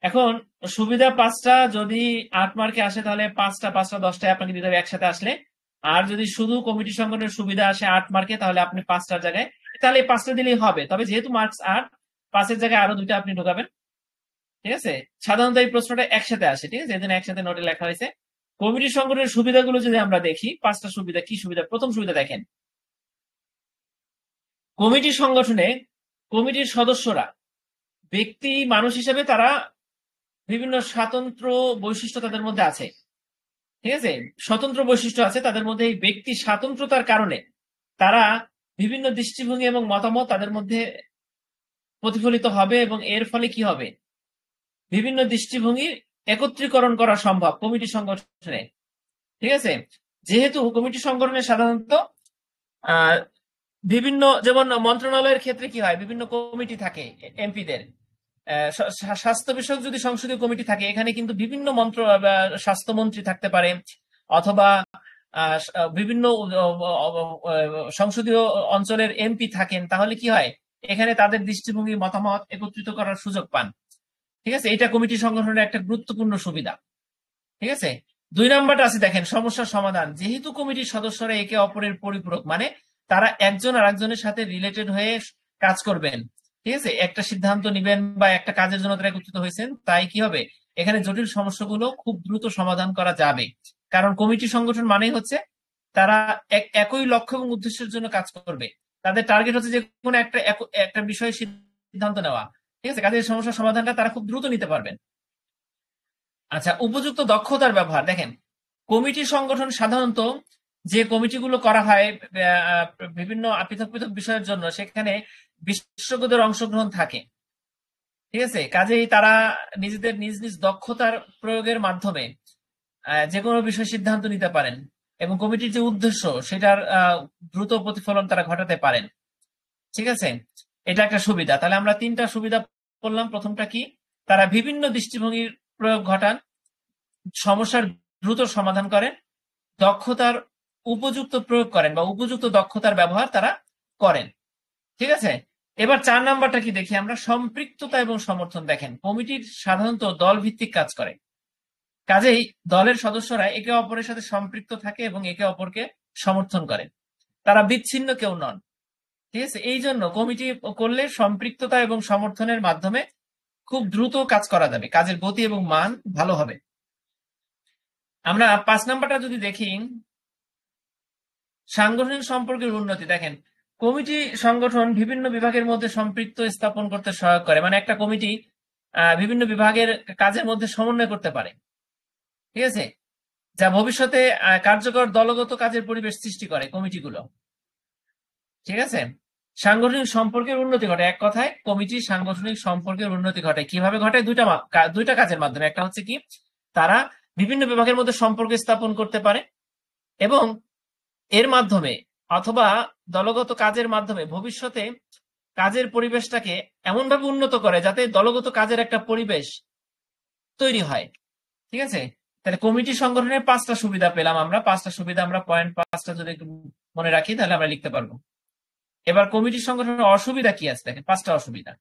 এখন সুবিধা 5টা, যদি 8 মার্কে আসে তাহলে 5টা 10টায় আপনাকে দিতে হবে একসাথে আসলে। আর যদি শুধু কমিটি সংগঠনের সুবিধা আসে 8 মার্কে, তাহলে আপনি 5টার জায়গায়, তাহলে এই 5টা দিলেই হবে। তবে যেহেতু মার্কস 8, 5-এর জায়গায় আরো 2টা আপনি ঢোকাবেন। ঠিক আছে, সাধারণত এই প্রশ্নটা একসাথে আসে। ঠিক আছে, এজন্য একসাথে নোটে লেখা হয়েছে। কমিটি সংগঠনের সুবিধাগুলো যদি আমরা দেখি, 5টা সুবিধা। কি সুবিধা? প্রথম সুবিধা দেখেন, কমিটি সংগঠনে কমিটির সদস্যরা ব্যক্তি মানুষ হিসেবে তারা বিভিন্ন স্বাতন্ত্র বৈশিষ্ট্য তাদের মধ্যে আছে। ঠিক আছে, স্বতন্ত্র বৈশিষ্ট্য আছে তাদের মধ্যে। এই ব্যক্তি স্বাতন্ত্রতার কারণে তারা বিভিন্ন দৃষ্টিভঙ্গি এবং মতামত তাদের মধ্যে প্রতিফলিত হবে, এবং এর ফলে কি হবে, বিভিন্ন দৃষ্টিভঙ্গির একত্রীকরণ করা সম্ভব কমিটি সংগঠনে। ঠিক আছে, যেহেতু কমিটি সংগঠনে সাধারণত বিভিন্ন, যেমন মন্ত্রণালয়ের ক্ষেত্রে কি হয়, বিভিন্ন কমিটি থাকে এমপিদের। স্বাস্থ্য বিষয়ক যদি সংসদীয় কমিটি থাকে, এখানে কিন্তু বিভিন্ন স্বাস্থ্যমন্ত্রী থাকতে পারে, অথবা বিভিন্ন সংসদীয় অঞ্চলের এমপি থাকেন। তাহলে কি হয়, এখানে তাদের দৃষ্টিভঙ্গি, মতামত একত্রিত করার সুযোগ পান। ঠিক আছে, এটা কমিটি সংগঠনের একটা গুরুত্বপূর্ণ সুবিধা। ঠিক আছে, 2 নাম্বারটা আছে দেখেন সমস্যা সমাধান। যেহেতু কমিটির সদস্যরা একে অপরের পরিপূরক, মানে তারা একজন আর একজনের সাথে রিলেটেড হয়ে কাজ করবেন। ঠিক আছে, একটা সিদ্ধান্ত নিবেন বা একটা কাজের জন্য তারা একত্রিত হয়েছেন, তাই কি হবে, এখানে জটিল সমস্যাগুলো খুব দ্রুত সমাধান করা যাবে। কারণ কমিটি সংগঠন মানেই হচ্ছে তারা একই লক্ষ্য এবং উদ্দেশ্যের জন্য কাজ করবে। তাদের টার্গেট হচ্ছে যে কোনো একটা বিষয়ে সিদ্ধান্ত নেওয়া। ঠিক আছে, কাজের সমস্যা সমাধানটা তারা খুব দ্রুত নিতে পারবেন। আচ্ছা, উপযুক্ত দক্ষতার ব্যবহার। দেখেন কমিটি সংগঠন সাধারণত যে কমিটিগুলো করা হয় বিভিন্ন পৃথক পৃথক বিষয়ের জন্য, সেখানে বিশেষজ্ঞদের অংশগ্রহণ থাকে। ঠিক আছে, কাজেই তারা নিজেদের নিজ নিজ দক্ষতার প্রয়োগের মাধ্যমে যে কোনো বিষয়ে সিদ্ধান্ত নিতে পারেন, এবং কমিটির যে উদ্দেশ্য সেটার দ্রুত প্রতিফলন তারা ঘটাতে পারেন। ঠিক আছে, এটা একটা সুবিধা। তাহলে আমরা তিনটা সুবিধা বললাম। প্রথমটা কি, তারা বিভিন্ন দৃষ্টিভঙ্গির প্রয়োগ ঘটান, সমস্যার দ্রুত সমাধান করেন, দক্ষতার উপযুক্ত প্রয়োগ করেন বা উপযুক্ত দক্ষতার ব্যবহার তারা করেন। ঠিক আছে, এবার 4 নাম্বারটা কি দেখি আমরা, সম্পৃক্ততা এবং সমর্থন। দেখেন কমিটির সাধারণত দল ভিত্তিক কাজ করে, কাজেই দলের সদস্যরা একে অপরের সাথে সম্পৃক্ত থাকে এবং একে অপরকে সমর্থন করে, তারা বিচ্ছিন্ন কেউ নন। ঠিক আছে, এই জন্য কমিটি করলে সম্পৃক্ততা এবং সমর্থনের মাধ্যমে খুব দ্রুত কাজ করা যাবে, কাজের গতি এবং মান ভালো হবে। আমরা 5 নাম্বারটা যদি দেখি, সাংগঠনিক সম্পর্কের উন্নতি। দেখেন কমিটি সংগঠন বিভিন্ন বিভাগের মধ্যে সম্পৃক্ত স্থাপন করতে সহায়ক করে, মানে একটা কমিটি বিভিন্ন বিভাগের কাজের মধ্যে সমন্বয় করতে পারে। ঠিক আছে, যা ভবিষ্যতে কার্যকর দলগত কাজের পরিবেশ সৃষ্টি করে কমিটিগুলো। ঠিক আছে, সাংগঠনিক সম্পর্কের উন্নতি ঘটে। এক কথায় কমিটির সাংগঠনিক সম্পর্কের উন্নতি ঘটে। কিভাবে ঘটে? দুইটা কাজের মাধ্যমে। একটা হচ্ছে কি, তারা বিভিন্ন বিভাগের মধ্যে সম্পর্ক স্থাপন করতে পারে এবং এর মাধ্যমে অথবা দলগত কাজের মাধ্যমে ভবিষ্যতে কাজের পরিবেশটাকে এমনভাবে উন্নত করে যাতে দলগত কাজের একটা পরিবেশ তৈরি হয়। ঠিক আছে, তাহলে কমিটি সংগঠনের 5টা সুবিধা পেলাম আমরা। 5টা সুবিধা আমরা পয়েন্ট 5টা যদি একটু মনে রাখি তাহলে আমরা লিখতে পারবো। এবার কমিটি সংগঠনের অসুবিধা কি আছে দেখেন, 5টা অসুবিধা।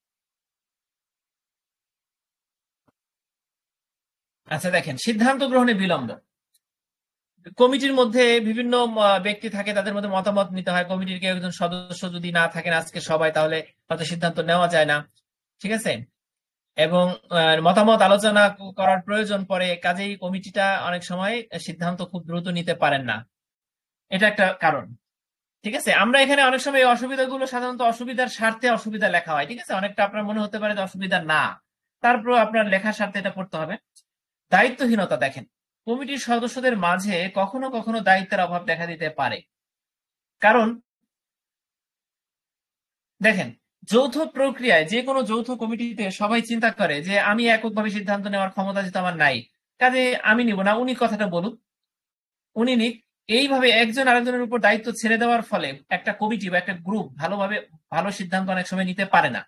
আচ্ছা দেখেন, সিদ্ধান্ত গ্রহণে বিলম্ব। কমিটির মধ্যে বিভিন্ন ব্যক্তি থাকে, তাদের মধ্যে মতামত নিতে হয়। কমিটির কেউ একজন সদস্য যদি না থাকেন আজকে সবাই, তাহলে হয়তো সিদ্ধান্ত নেওয়া যায় না। ঠিক আছে, এবং মতামত আলোচনা করার প্রয়োজন পড়ে, কাজেই কমিটিটা অনেক সময় সিদ্ধান্ত খুব দ্রুত নিতে পারেন না। এটা একটা কারণ। ঠিক আছে, আমরা এখানে অনেক সময় এই অসুবিধাগুলো সাধারণত অসুবিধার স্বার্থে অসুবিধা লেখা হয়। ঠিক আছে, অনেকটা আপনার মনে হতে পারে যে অসুবিধা না, তারপর আপনার লেখার স্বার্থে এটা পড়তে হবে। দায়িত্বহীনতা। দেখেন কমিটির সদস্যদের মাঝে কখনো কখনো দায়িত্বের অভাব দেখা দিতে পারে। কারণ দেখেন, যৌথ প্রক্রিয়ায় যে কোনো যৌথ কমিটিতে সবাই চিন্তা করে যে আমি এককভাবে সিদ্ধান্ত নেওয়ার ক্ষমতা যেহেতু আমার নাই, কাজে আমি নিব না, উনি কথাটা বলুন, উনি নিক। এইভাবে একজন আরেকজনের উপর দায়িত্ব ছেড়ে দেওয়ার ফলে একটা কমিটি বা একটা গ্রুপ ভালো সিদ্ধান্ত অনেক সময় নিতে পারে না।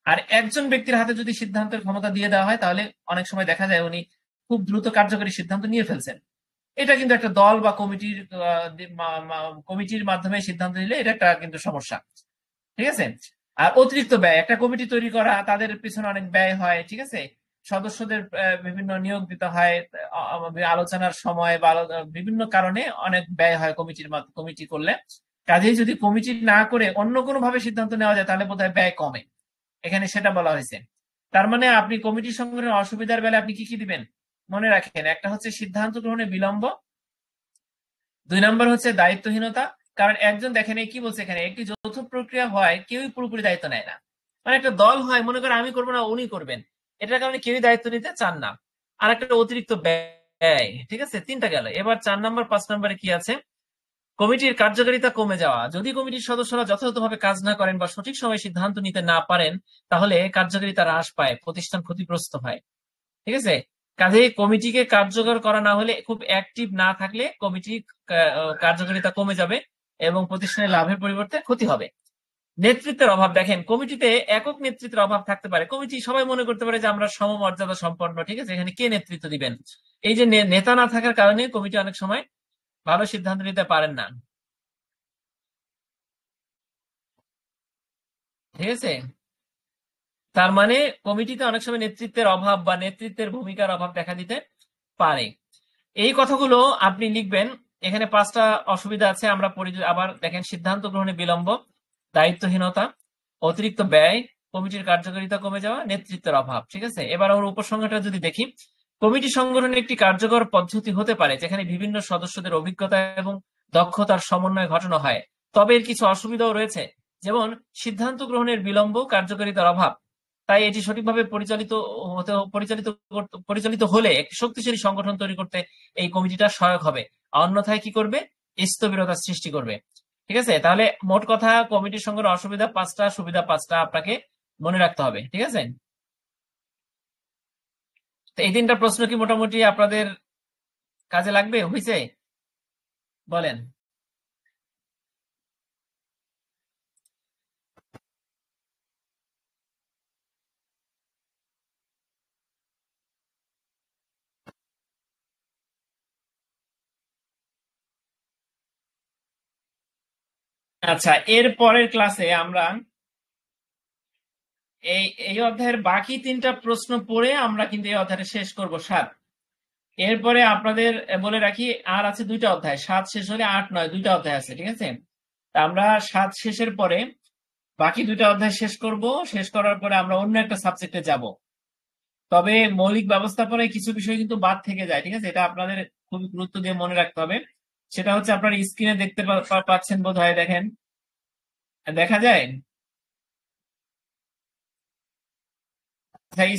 আর একজন ব্যক্তির হাতে যদি সিদ্ধান্তের ক্ষমতা দিয়ে দেওয়া হয় তাহলে অনেক সময় দেখা যায় উনি খুব দ্রুত কার্যকরী সিদ্ধান্ত নিয়ে ফেলছেন। এটা কিন্তু একটা দল বা কমিটির মাধ্যমে সিদ্ধান্ত নিলে এটা একটা কিন্তু সমস্যা। ঠিক আছে, আর অতিরিক্ত ব্যয়। একটা কমিটি তৈরি করা, তাদের পিছনে অনেক ব্যয় হয়। ঠিক আছে, সদস্যদের বিভিন্ন নিয়োগ দিতে হয়, আলোচনার সময় বা বিভিন্ন কারণে অনেক ব্যয় হয় কমিটি করলে। কাজেই যদি কমিটি না করে অন্য কোনো ভাবে সিদ্ধান্ত নেওয়া যায় তাহলে বোধহয় ব্যয় কমে, এখানে সেটা বলা হয়েছে। তার মানে আপনি কমিটি সংগঠনের অসুবিধার বেলা আপনি কি কি দিবেন মনে রাখেন। একটা হচ্ছে সিদ্ধান্ত গ্রহণে বিলম্ব, 2 নম্বর হচ্ছে দায়িত্বহীনতা। কারণ একজন, দেখেন কি বলছে এখানে, একটি যৌথ প্রক্রিয়া হয় কেউই পুরোপুরি দায়িত্ব নেয় না। মানে একটা দল হয়, মনে করেন আমি করবো না উনি করবেন, এটার কারণে কেউই দায়িত্ব নিতে চান না। আর একটা অতিরিক্ত ব্যয়। ঠিক আছে, 3টা গেল। এবার 4 নম্বর 5 নম্বরে কি আছে, কমিটির কার্যকারিতা কমে যাওয়া। যদি কমিটির সদস্যরা যথাযথভাবে কাজ না করেন বা সঠিক সময়ে সিদ্ধান্ত নিতে না পারেন তাহলে কার্যকারিতা হ্রাস পায়, প্রতিষ্ঠান ক্ষতিগ্রস্ত হয়। ঠিক আছে, কাজেই কমিটিকে কার্যকর করা না হলে, খুব অ্যাক্টিভ না থাকলে কমিটি কার্যকারিতা কমে যাবে এবং প্রতিষ্ঠানের লাভের পরিবর্তে ক্ষতি হবে। নেতৃত্বের অভাব। দেখেন কমিটিতে একক নেতৃত্বের অভাব থাকতে পারে। কমিটি সবাই মনে করতে পারে যে আমরা সমমর্যাদা সম্পন্ন। ঠিক আছে, এখানে কে নেতৃত্ব দিবেন? এই যে নেতা না থাকার কারণে কমিটি অনেক সময় ভালো সিদ্ধান্ত নিতে পারেন না। ঠিক আছে, তার মানে কমিটিতে অনেক সময় নেতৃত্বের অভাব বা নেতৃত্বের ভূমিকার অভাব দেখা দিতে পারে। এই কথাগুলো আপনি লিখবেন। এখানে 5টা অসুবিধা আছে, আমরা পড়ি আবার। দেখেন, সিদ্ধান্ত গ্রহণে বিলম্ব, দায়িত্বহীনতা, অতিরিক্ত ব্যয়, কমিটির কার্যকারিতা কমে যাওয়া, নেতৃত্বের অভাব। ঠিক আছে, এবার আমরা উপসংহারটা যদি দেখি, কমিটি সংগঠনের একটি কার্যকর পদ্ধতি হতে পারে যেখানে বিভিন্ন সদস্যদের অভিজ্ঞতা এবং দক্ষতার সমন্বয় ঘটানো হয়। তবে এর কিছু অসুবিধাও রয়েছে, যেমন সিদ্ধান্ত গ্রহণের বিলম্ব, কার্যকারিতার অভাব। তাই এটি সঠিকভাবে পরিচালিত হলে একটি শক্তিশালী সংগঠন তৈরি করতে এই কমিটিটা সহায়ক হবে। অন্যথায় কি করবে? স্থবিরতা সৃষ্টি করবে। ঠিক আছে, তাহলে মোট কথা কমিটির সঙ্গে অসুবিধা 5টা, সুবিধা 5টা আপনাকে মনে রাখতে হবে। ঠিক আছে, তো এই 3টা প্রশ্ন কি মোটামুটি আপনাদের কাজে লাগবে? হয়েছে? বলেন। আচ্ছা, এর পরের ক্লাসে আমরা এই অধ্যায়ের বাকি 3টা প্রশ্ন পড়ে আমরা কিন্তু এই অধ্যায়টা শেষ করব 7। এরপরে আপনাদের বলে রাখি আর আছে 2টা অধ্যায়, 7 শেষ হলে 8, 9 2টা অধ্যায় আছে, ঠিক আছে? তা আমরা 7 শেষের পরে বাকি 2টা অধ্যায় শেষ করব। শেষ করার পরে আমরা অন্য একটা সাবজেক্টে যাব। তবে মৌলিক ব্যবস্থাপনায় কিছু বিষয় কিন্তু বাদ থেকে যায়, ঠিক আছে? এটা আপনাদের খুবই গুরুত্ব দিয়ে মনে রাখতে হবে। সেটা হচ্ছে আপনারা স্ক্রিনে দেখতে পাচ্ছেন বোধহয়, দেখেন, দেখা যায়?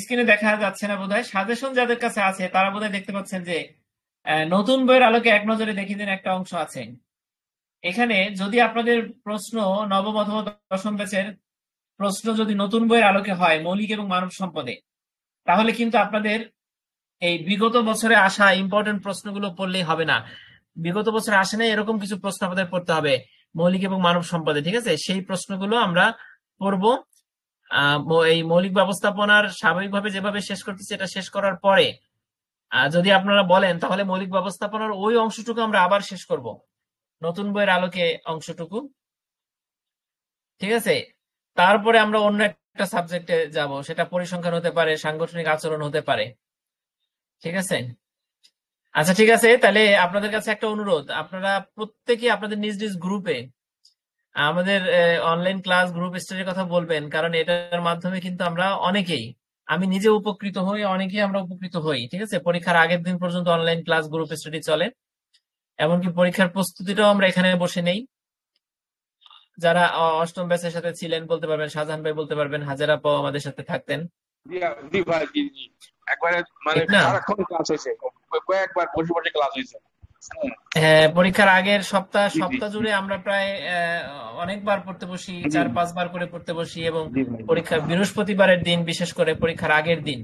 স্ক্রিনে দেখা যাচ্ছে না বোধহয়। সাজেশন যাদের কাছে আছে তারা বোধহয় দেখতে পাচ্ছেন যে নতুন বইয়ের আলোকে এক নজরে দেখিয়ে দিন একটা অংশ আছে। এখানে যদি আপনাদের প্রশ্ন নবম অথবা দশম ব্যাচের প্রশ্ন যদি নতুন বইয়ের আলোকে হয় মৌলিক এবং মানব সম্পদে, তাহলে কিন্তু আপনাদের এই বিগত বছরে আসা ইম্পর্টেন্ট প্রশ্নগুলো পড়লেই হবে না। বিগত বছরে আসে না এরকম কিছু প্রশ্ন আমাদের পড়তে হবে মৌলিক এবং মানব সম্পদে, ঠিক আছে? সেই প্রশ্নগুলো আমরা পড়বো। এই মৌলিক ব্যবস্থাপনার স্বাভাবিকভাবে যেভাবে শেষ করতেছি এটা শেষ করার পরে যদি আপনারা বলেন তাহলে মৌলিক ব্যবস্থাপনার ওই অংশটুকু আমরা আবার শেষ করব, নতুন বইয়ের আলোকে অংশটুকু, ঠিক আছে? তারপরে আমরা অন্য একটা সাবজেক্টে যাব, সেটা পরিসংখ্যান হতে পারে, সাংগঠনিক আচরণ হতে পারে, ঠিক আছে? আচ্ছা, ঠিক আছে। তাহলে আপনাদের কাছে একটা অনুরোধ, আপনারা প্রত্যেকে আপনাদের নিজ নিজ গ্রুপে আমাদের অনলাইন ক্লাস গ্রুপ স্টাডির কথা বলবেন, কারণ এটার মাধ্যমে কিন্তু আমরা অনেকেই, আমি নিজে উপকৃত হই, অনেকেই আমরা উপকৃত হই, ঠিক আছে? পরীক্ষার আগের দিন পর্যন্ত অনলাইন ক্লাস গ্রুপ স্টাডি চলে, এমনকি পরীক্ষার প্রস্তুতিটাও আমরা এখানে বসে নেই। যারা অষ্টম ব্যাচের সাথে ছিলেন বলতে পারবেন, শাহজাহান ভাই বলতে পারবেন, হাজার আপাও আমাদের সাথে থাকতেন, জি ভাই, জি জি, একবারে মানে ঠিক না? সারাক্ষণ ক্লাস হয়েছে, কয়েকবার বসে বসে ক্লাস হয়েছে। হ্যাঁ, পরীক্ষার আগের সপ্তাহ জি জি সপ্তাহ জুড়ে আমরা প্রায় অনেকবার পড়তে বসি, জি 4-5 বার করে পড়তে বসি, এবং জি ভাই, জি। পরীক্ষার বৃহস্পতিবারের দিন বিশেষ করে পরীক্ষার আগের দিন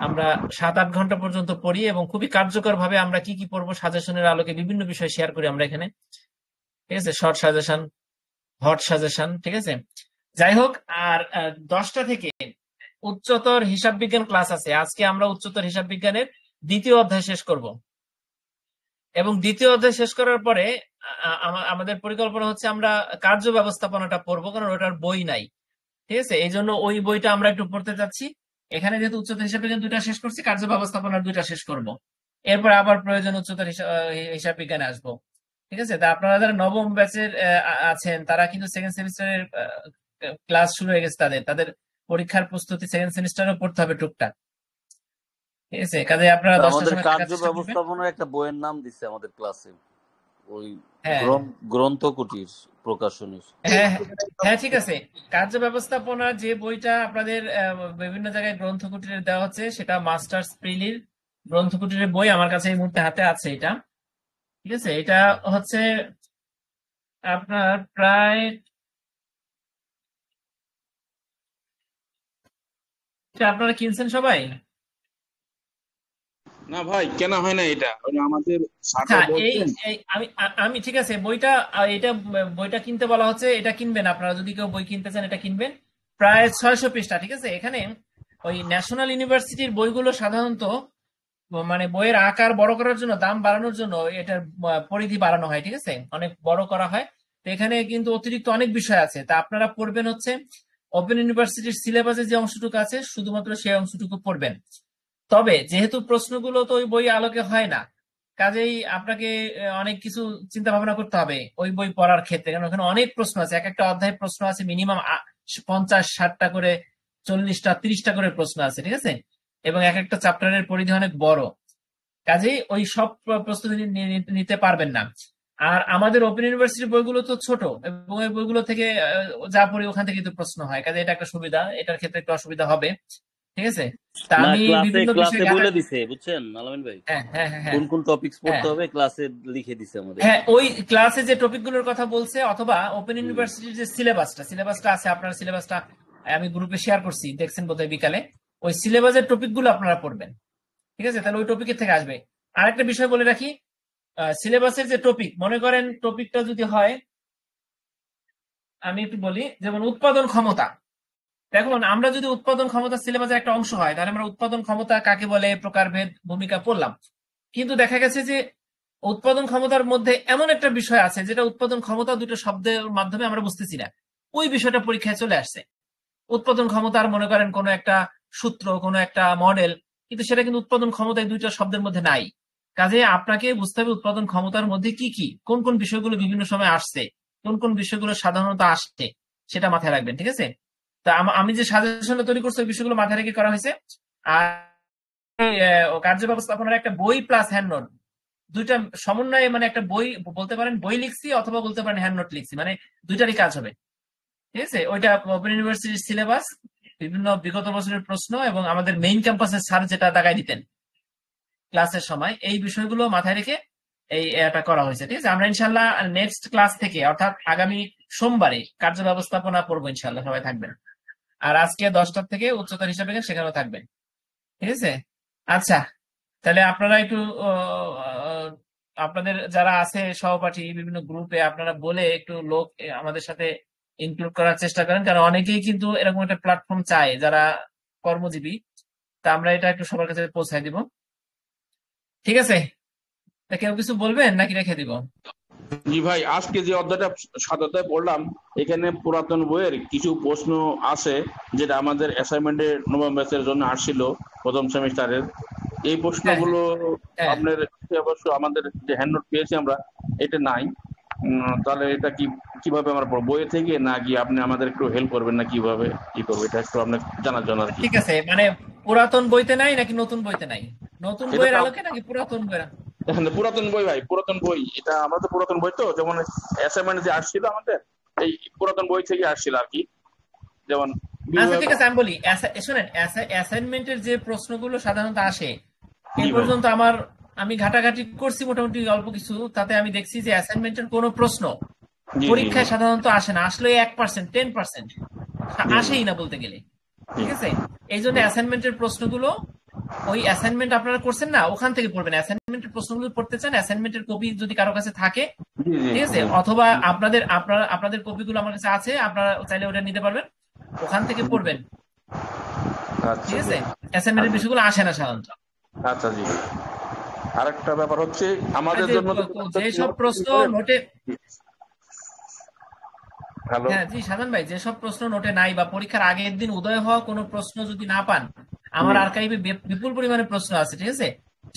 আমরা 7-8 ঘন্টা পর্যন্ত পড়ি, এবং খুবই কার্যকর ভাবে আমরা কি কি পড়বো সাজেশনের আলোকে বিভিন্ন বিষয় শেয়ার করি আমরা এখানে, ঠিক আছে? শর্ট সাজেশন, হট সাজেশন, ঠিক আছে? যাই হোক, আর 10টা থেকে উচ্চতর হিসাব বিজ্ঞান ক্লাস আছে। আজকে আমরা উচ্চতর হিসাব বিজ্ঞানের 2য় অধ্যায় শেষ করব, এবং 2য় অধ্যায় শেষ করার পরে আমাদের পরিকল্পনা হচ্ছে আমরা কার্য ব্যবস্থাপনাটা পড়বো, কারণ ওটার বই নাই, ঠিক আছে? এই জন্য ওই বইটা আমরা একটু পড়তে চাচ্ছি। এখানে যেহেতু উচ্চতর হিসাব বিজ্ঞান 2টা শেষ করছি, কার্য ব্যবস্থাপনার 2টা শেষ করব, এরপর আবার প্রয়োজন উচ্চতর হিসাব বিজ্ঞানে আসবো, ঠিক আছে? তা আপনারা যারা নবম ব্যাচের আছেন তারা কিন্তু সেকেন্ড সেমিস্টারের ক্লাস শুরু হয়ে গেছে, তাদের তাদের পরীক্ষার প্রস্তুতি সেকেন্ড সেমিস্টারও পড়তে হবে টুকটাক, ঠিক আছে? কাজে আপনারা 10টার আমাদের সময় থাকার কার্য চেষ্টা করবেন। ব্যবস্থাপনার একটা বইয়ের নাম দিছে আমাদের ক্লাসে, ওই হ্যাঁ, গ্রন্থ কুটির প্রকাশনীর। হ্যাঁ, হ্যাঁ, ঠিক আছে। কার্য ব্যবস্থাপনা যে বইটা আপনাদের বিভিন্ন জায়গায় গ্রন্থ কুটিরে দেওয়া হচ্ছে সেটা মাস্টার্স প্রিলির গ্রন্থ কুটিরের বই, আমার কাছে এই মুহূর্তে হাতে আছে এটা, ঠিক আছে? এটা হচ্ছে আপনার প্রায়, এটা আপনারা কিনছেন সবাই? না ভাই, কেনা হয় না, এটা ওই আমাদের আচ্ছা, স্যাররা এই বলছেন। এই আমি আমি ঠিক আছে, বইটা এটা বইটা কিনতে বলা হচ্ছে, এটা কিনবেন আপনারা, যদি কেউ বই কিনতে চান এটা কিনবেন। প্রায় 600 পৃষ্ঠা, ঠিক আছে? এখানে ওই ন্যাশনাল ইউনিভার্সিটির বইগুলো সাধারণত মানে বইয়ের আকার বড় করার জন্য, দাম বাড়ানোর জন্য এটার পরিধি বাড়ানো হয়, ঠিক আছে? অনেক বড় করা হয়। তো এখানে কিন্তু অতিরিক্ত অনেক বিষয় আছে, তা আপনারা পড়বেন হচ্ছে ওপেন ইউনিভার্সিটির সিলেবাসে যে অংশটুকু আছে শুধুমাত্র সেই অংশটুকু পড়বেন। তবে যেহেতু প্রশ্নগুলো তো ওই বই আলোকে হয় না, কাজেই আপনাকে অনেক কিছু চিন্তা ভাবনা করতে হবে ওই বই পড়ার ক্ষেত্রে, কারণ ওখানে অনেক প্রশ্ন আছে, এক একটা অধ্যায় প্রশ্ন আছে মিনিমাম 50-60টা করে, 40টা 30টা করে প্রশ্ন আছে, ঠিক আছে? এবং এক একটা চ্যাপ্টারের পরিধি অনেক বড়, কাজেই ওই সব প্রস্তুতি নিতে পারবেন না। আর আমাদের ওপেন ইউনিভার্সিটির বইগুলো তো ছোট, এবং ওই বইগুলো থেকে যা পড়ি ওখান থেকে তো প্রশ্ন হয়, কাজে এটা একটা সুবিধা, এটার ক্ষেত্রে একটু অসুবিধা হবে, ঠিক আছে? তা না, আমি বিভিন্ন ক্লাসে বিষয়, বলে দিছে, বুঝছেন আলামিন ভাই, হ্যাঁ, হ্যাঁ, হ্যাঁ, হ্যাঁ, কোন কোন টপিকস হ্যাঁ, পড়তে হবে ক্লাসে লিখে দিছে আমাদের। হ্যাঁ, ওই ক্লাসে যে টপিকগুলোর কথা বলছে, অথবা ওপেন হুম। ইউনিভার্সিটির যে সিলেবাসটা আছে, আপনার সিলেবাসটা আমি গ্রুপে শেয়ার করছি, দেখছেন বোধহয় বিকালে, ওই সিলেবাসের টপিকগুলো আপনারা পড়বেন, ঠিক আছে? তাহলে ওই টপিকের থেকে আসবে। আরেকটা বিষয় বলে রাখি, সিলেবাসের যে টপিক, মনে করেন টপিকটা যদি হয়, আমি একটু বলি, যেমন উৎপাদন ক্ষমতা। দেখুন, আমরা যদি উৎপাদন ক্ষমতা সিলেবাসের একটা অংশ হয়, তাহলে আমরা উৎপাদন ক্ষমতা কাকে বলে, প্রকারভেদ, ভূমিকা পড়লাম। কিন্তু দেখা গেছে যে উৎপাদন ক্ষমতার মধ্যে এমন একটা বিষয় আছে যেটা উৎপাদন ক্ষমতা দুটো শব্দের মাধ্যমে আমরা বুঝতেছি না, ওই বিষয়টা পরীক্ষায় চলে আসছে। উৎপাদন ক্ষমতার মনে করেন কোনো একটা সূত্র, কোনো একটা মডেল, কিন্তু সেটা কিন্তু উৎপাদন ক্ষমতায় দুইটা শব্দের মধ্যে নাই। কাজে আপনাকে বুঝতে হবে উৎপাদন ক্ষমতার মধ্যে কি কি, কোন কোন বিষয়গুলো বিভিন্ন সময় আসছে, কোন কোন বিষয়গুলো সাধারণত আসছে, সেটা মাথায় রাখবেন। ঠিক আছে? তা আমি যে সাজেশনটা তৈরি করছি ওই বিষয়গুলো মাথায় রেখে করা হয়েছে। আর কার্য ব্যবস্থাপনার একটা বই প্লাস হ্যান্ড নোট, দুইটা সমন্বয়ে মানে একটা বই বলতে পারেন, বই লিখছি অথবা বলতে পারেন হ্যান্ড নোট লিখছি, মানে দুইটারই কাজ হবে। ঠিক আছে? ওইটা ওপেন ইউনিভার্সিটির সিলেবাস, বিভিন্ন বিগত বছরের প্রশ্ন এবং আমাদের মেইন ক্যাম্পাসের স্যার যেটা দাগাই দিতেন ক্লাসের সময়, এই বিষয়গুলো মাথায় রেখে এটা করা হয়েছে। ঠিক আছে? আমরা ইনশাল্লাহ নেক্সট ক্লাস থেকে অর্থাৎ আগামী সোমবারে কার্য ব্যবস্থাপনা পড়বো ইনশাল্লাহ, সবাই থাকবেন। আর আজকে 10টা থেকে উচ্চতর হিসাবে সেখানেও থাকবেন। ঠিক আছে? আচ্ছা, তাহলে আপনারা একটু আপনাদের যারা আছে সহপাঠী বিভিন্ন গ্রুপে, আপনারা বলে একটু লোক আমাদের সাথে ইনক্লুড করার চেষ্টা করেন, কারণ অনেকেই কিন্তু এরকম একটা প্ল্যাটফর্ম চায় যারা কর্মজীবী। তা আমরা এটা একটু সবার কাছে পৌঁছায় দিব। ঠিক আছে? তা কেউ কিছু বলবেন নাকি রেখে দিব? জি ভাই, আজকে যে অধ্যায়টা 7 অধ্যায় পড়লাম, এখানে পুরাতন বইয়ের কিছু প্রশ্ন আছে যেটা আমাদের অ্যাসাইনমেন্টের নবম ব্যাচের জন্য আসছিল প্রথম সেমিস্টারের। এই প্রশ্নগুলো হ্যাঁ। আপনার অবশ্য আমাদের যে হ্যান্ড নোট পেয়েছি আমরা, এটা নাই। তাহলে এটা কিভাবে আমরা পড়বো, বইয়ে থেকে নাকি আপনি আমাদের একটু হেল্প করবেন, না কিভাবে কি করবো, এটা একটু আপনার জানার জন্য আর কি। ঠিক আছে, মানে পুরাতন বইতে নাই নাকি নতুন বইতে নাই? নতুন এটা বইয়ের তো আলোকে নাকি পুরাতন বইয়ের? এখানে পুরাতন বই ভাই, পুরাতন বই, এটা আমরা তো পুরাতন বই, তো যেমন অ্যাসাইনমেন্ট যে আসছিল আমাদের, এই পুরাতন বই থেকে আসছিল আর কি। যেমন আচ্ছা ঠিক আছে, আমি বলি শোনেন, অ্যাসাইনমেন্টের যে প্রশ্নগুলো সাধারণত আসে জি এই ভাই, পর্যন্ত আমি ঘাটাঘাটি করছি মোটামুটি অল্প কিছু, তাতে আমি দেখছি যে অ্যাসাইনমেন্টের কোনো প্রশ্ন জি জি পরীক্ষায় সাধারণত আসে না, আসলে 1%, 10% জি আসেই না বলতে গেলে। জি ঠিক আছে? এই জন্য অ্যাসাইনমেন্টের প্রশ্নগুলো, ওই অ্যাসাইনমেন্ট আপনারা করছেন না, ওখান থেকে পড়বেন। অ্যাসাইনমেন্টের প্রশ্নগুলো পড়তে চান, অ্যাসাইনমেন্টের কপি যদি কারো কাছে থাকে, জি জি ঠিক আছে, জি অথবা আপনাদের কপিগুলো আমার কাছে আছে, আপনারা চাইলে ওটা নিতে পারবেন, ওখান থেকে পড়বেন। আচ্ছা ঠিক জি, আছে? অ্যাসাইনমেন্টের বিষয়গুলো আসে না সাধারণত। আচ্ছা জি। আরেকটা ব্যাপার হচ্ছে আর আমাদের যে জন্য যেসব প্রশ্ন নোটে, হ্যালো, হ্যাঁ জি সাধারণ ভাই, যেসব প্রশ্ন নোটে নাই বা পরীক্ষার আগের দিন উদয় হওয়া কোনো প্রশ্ন যদি না পান, আমার আর্কাইভে বিপুল পরিমাণে প্রশ্ন আছে। ঠিক আছে?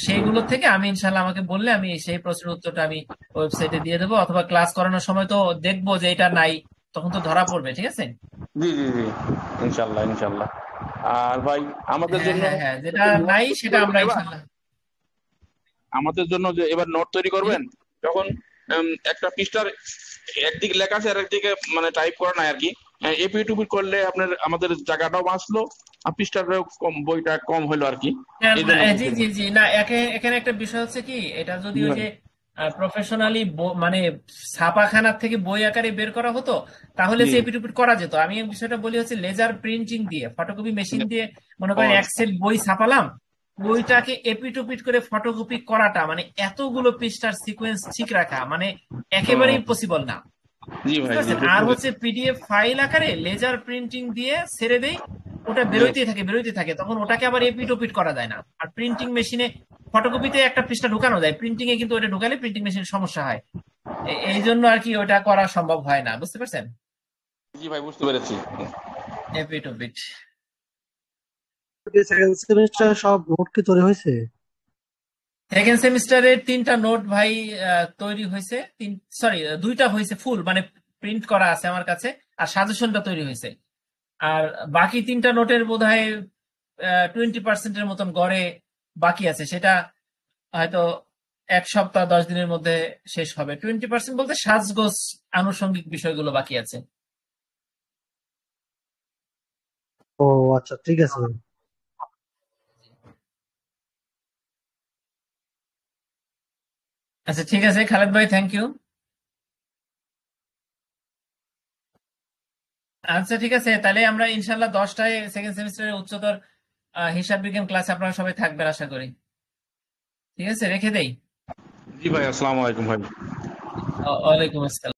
সেইগুলো থেকে আমি ইনশাল্লাহ, আমাকে বললে আমি সেই প্রশ্নের উত্তরটা আমি ওয়েবসাইটে দিয়ে দেবো, অথবা ক্লাস করানোর সময় তো দেখবো যে এটা নাই, তখন তো ধরা পড়বে। ঠিক আছে? জি জি জি, ইনশাল্লাহ ইনশাল্লাহ। আর ভাই আমাদের হ্যাঁ জন্য হ্যাঁ হ্যাঁ, যেটা নাই সেটা আমরা ইনশাল্লাহ। আমাদের জন্য যে এবার নোট তৈরি করবেন, যখন একটা পৃষ্ঠার একদিকে লেখা আছে আর একদিকে মানে টাইপ করা নাই আর কি, এপি টুপি করলে আপনার আমাদের জায়গাটাও বাঁচলো, আর পৃষ্ঠাটাও কম, বইটা কম হলো আর কি। এই জন্য জি জি জি, না এখানে একটা বিষয় হচ্ছে কি, এটা যদি জি ওই ভাই, যে প্রফেশনালি মানে ছাপাখানার থেকে বই আকারে বের করা হতো, তাহলে জি সে এপিটুপিট করা যেত। আমি এই বিষয়টা বলি হচ্ছে লেজার প্রিন্টিং দিয়ে, ফটোকপি মেশিন দিয়ে মনে ও করেন এক আচ্ছা, সেট বই ছাপালাম, বইটাকে এপিটুপিট করে ফটোকপি করাটা, মানে এতগুলো পৃষ্ঠার সিকোয়েন্স ঠিক রাখা মানে ও, একেবারেই পসিবল না। জি বুঝতে ভাই জি, পারছেন? বুঝতে আর হচ্ছে পেরেছি। পিডিএফ ফাইল আকারে লেজার প্রিন্টিং দিয়ে ছেড়ে দেই, ওটা জি বেরোইতে থাকে, তখন ওটাকে আবার এপিট ওপিট করা যায় না। আর প্রিন্টিং মেশিনে ফটোকপিতে একটা পৃষ্ঠা ঢুকানো যায়, প্রিন্টিং এ কিন্তু ওটা ঢুকালে প্রিন্টিং মেশিনের সমস্যা হয়। এই জন্য আর কি ওটা করা সম্ভব হয় না। বুঝতে পারছেন? জি ভাই, বুঝতে পেরেছি। এপিট ওপিট। সেকেন্ড সেমিস্টার সব নোট কি তৈরি হয়েছে? সেকেন্ড সেমিস্টারের 3টা নোট ভাই তৈরি হয়েছে, সরি 2টা হয়েছে ফুল, মানে প্রিন্ট করা আছে আমার কাছে, আর সাজেশনটা তৈরি হয়েছে। আর বাকি 3টা নোটের বোধহয় 20%-এর মতন গড়ে বাকি আছে, সেটা হয়তো 1 সপ্তাহ 10 দিনের মধ্যে শেষ হবে। 20% বলতে সাজগোজ আনুষঙ্গিক বিষয়গুলো বাকি আছে। ও আচ্ছা, ঠিক আছে ভাই। আচ্ছা ঠিক আছে খালেদ ভাই, থ্যাংক ইউ। আচ্ছা ঠিক আছে, তাহলে আমরা ইনশাল্লাহ 10টায় সেকেন্ড সেমিস্টারের উচ্চতর হিসাব বিজ্ঞান ক্লাসে আপনারা সবাই থাকবেন আশা করি। ঠিক আছে, রেখে দেই। জি ভাই, আসসালামু আলাইকুম ভাই। ওয়ালাইকুম আসসালাম।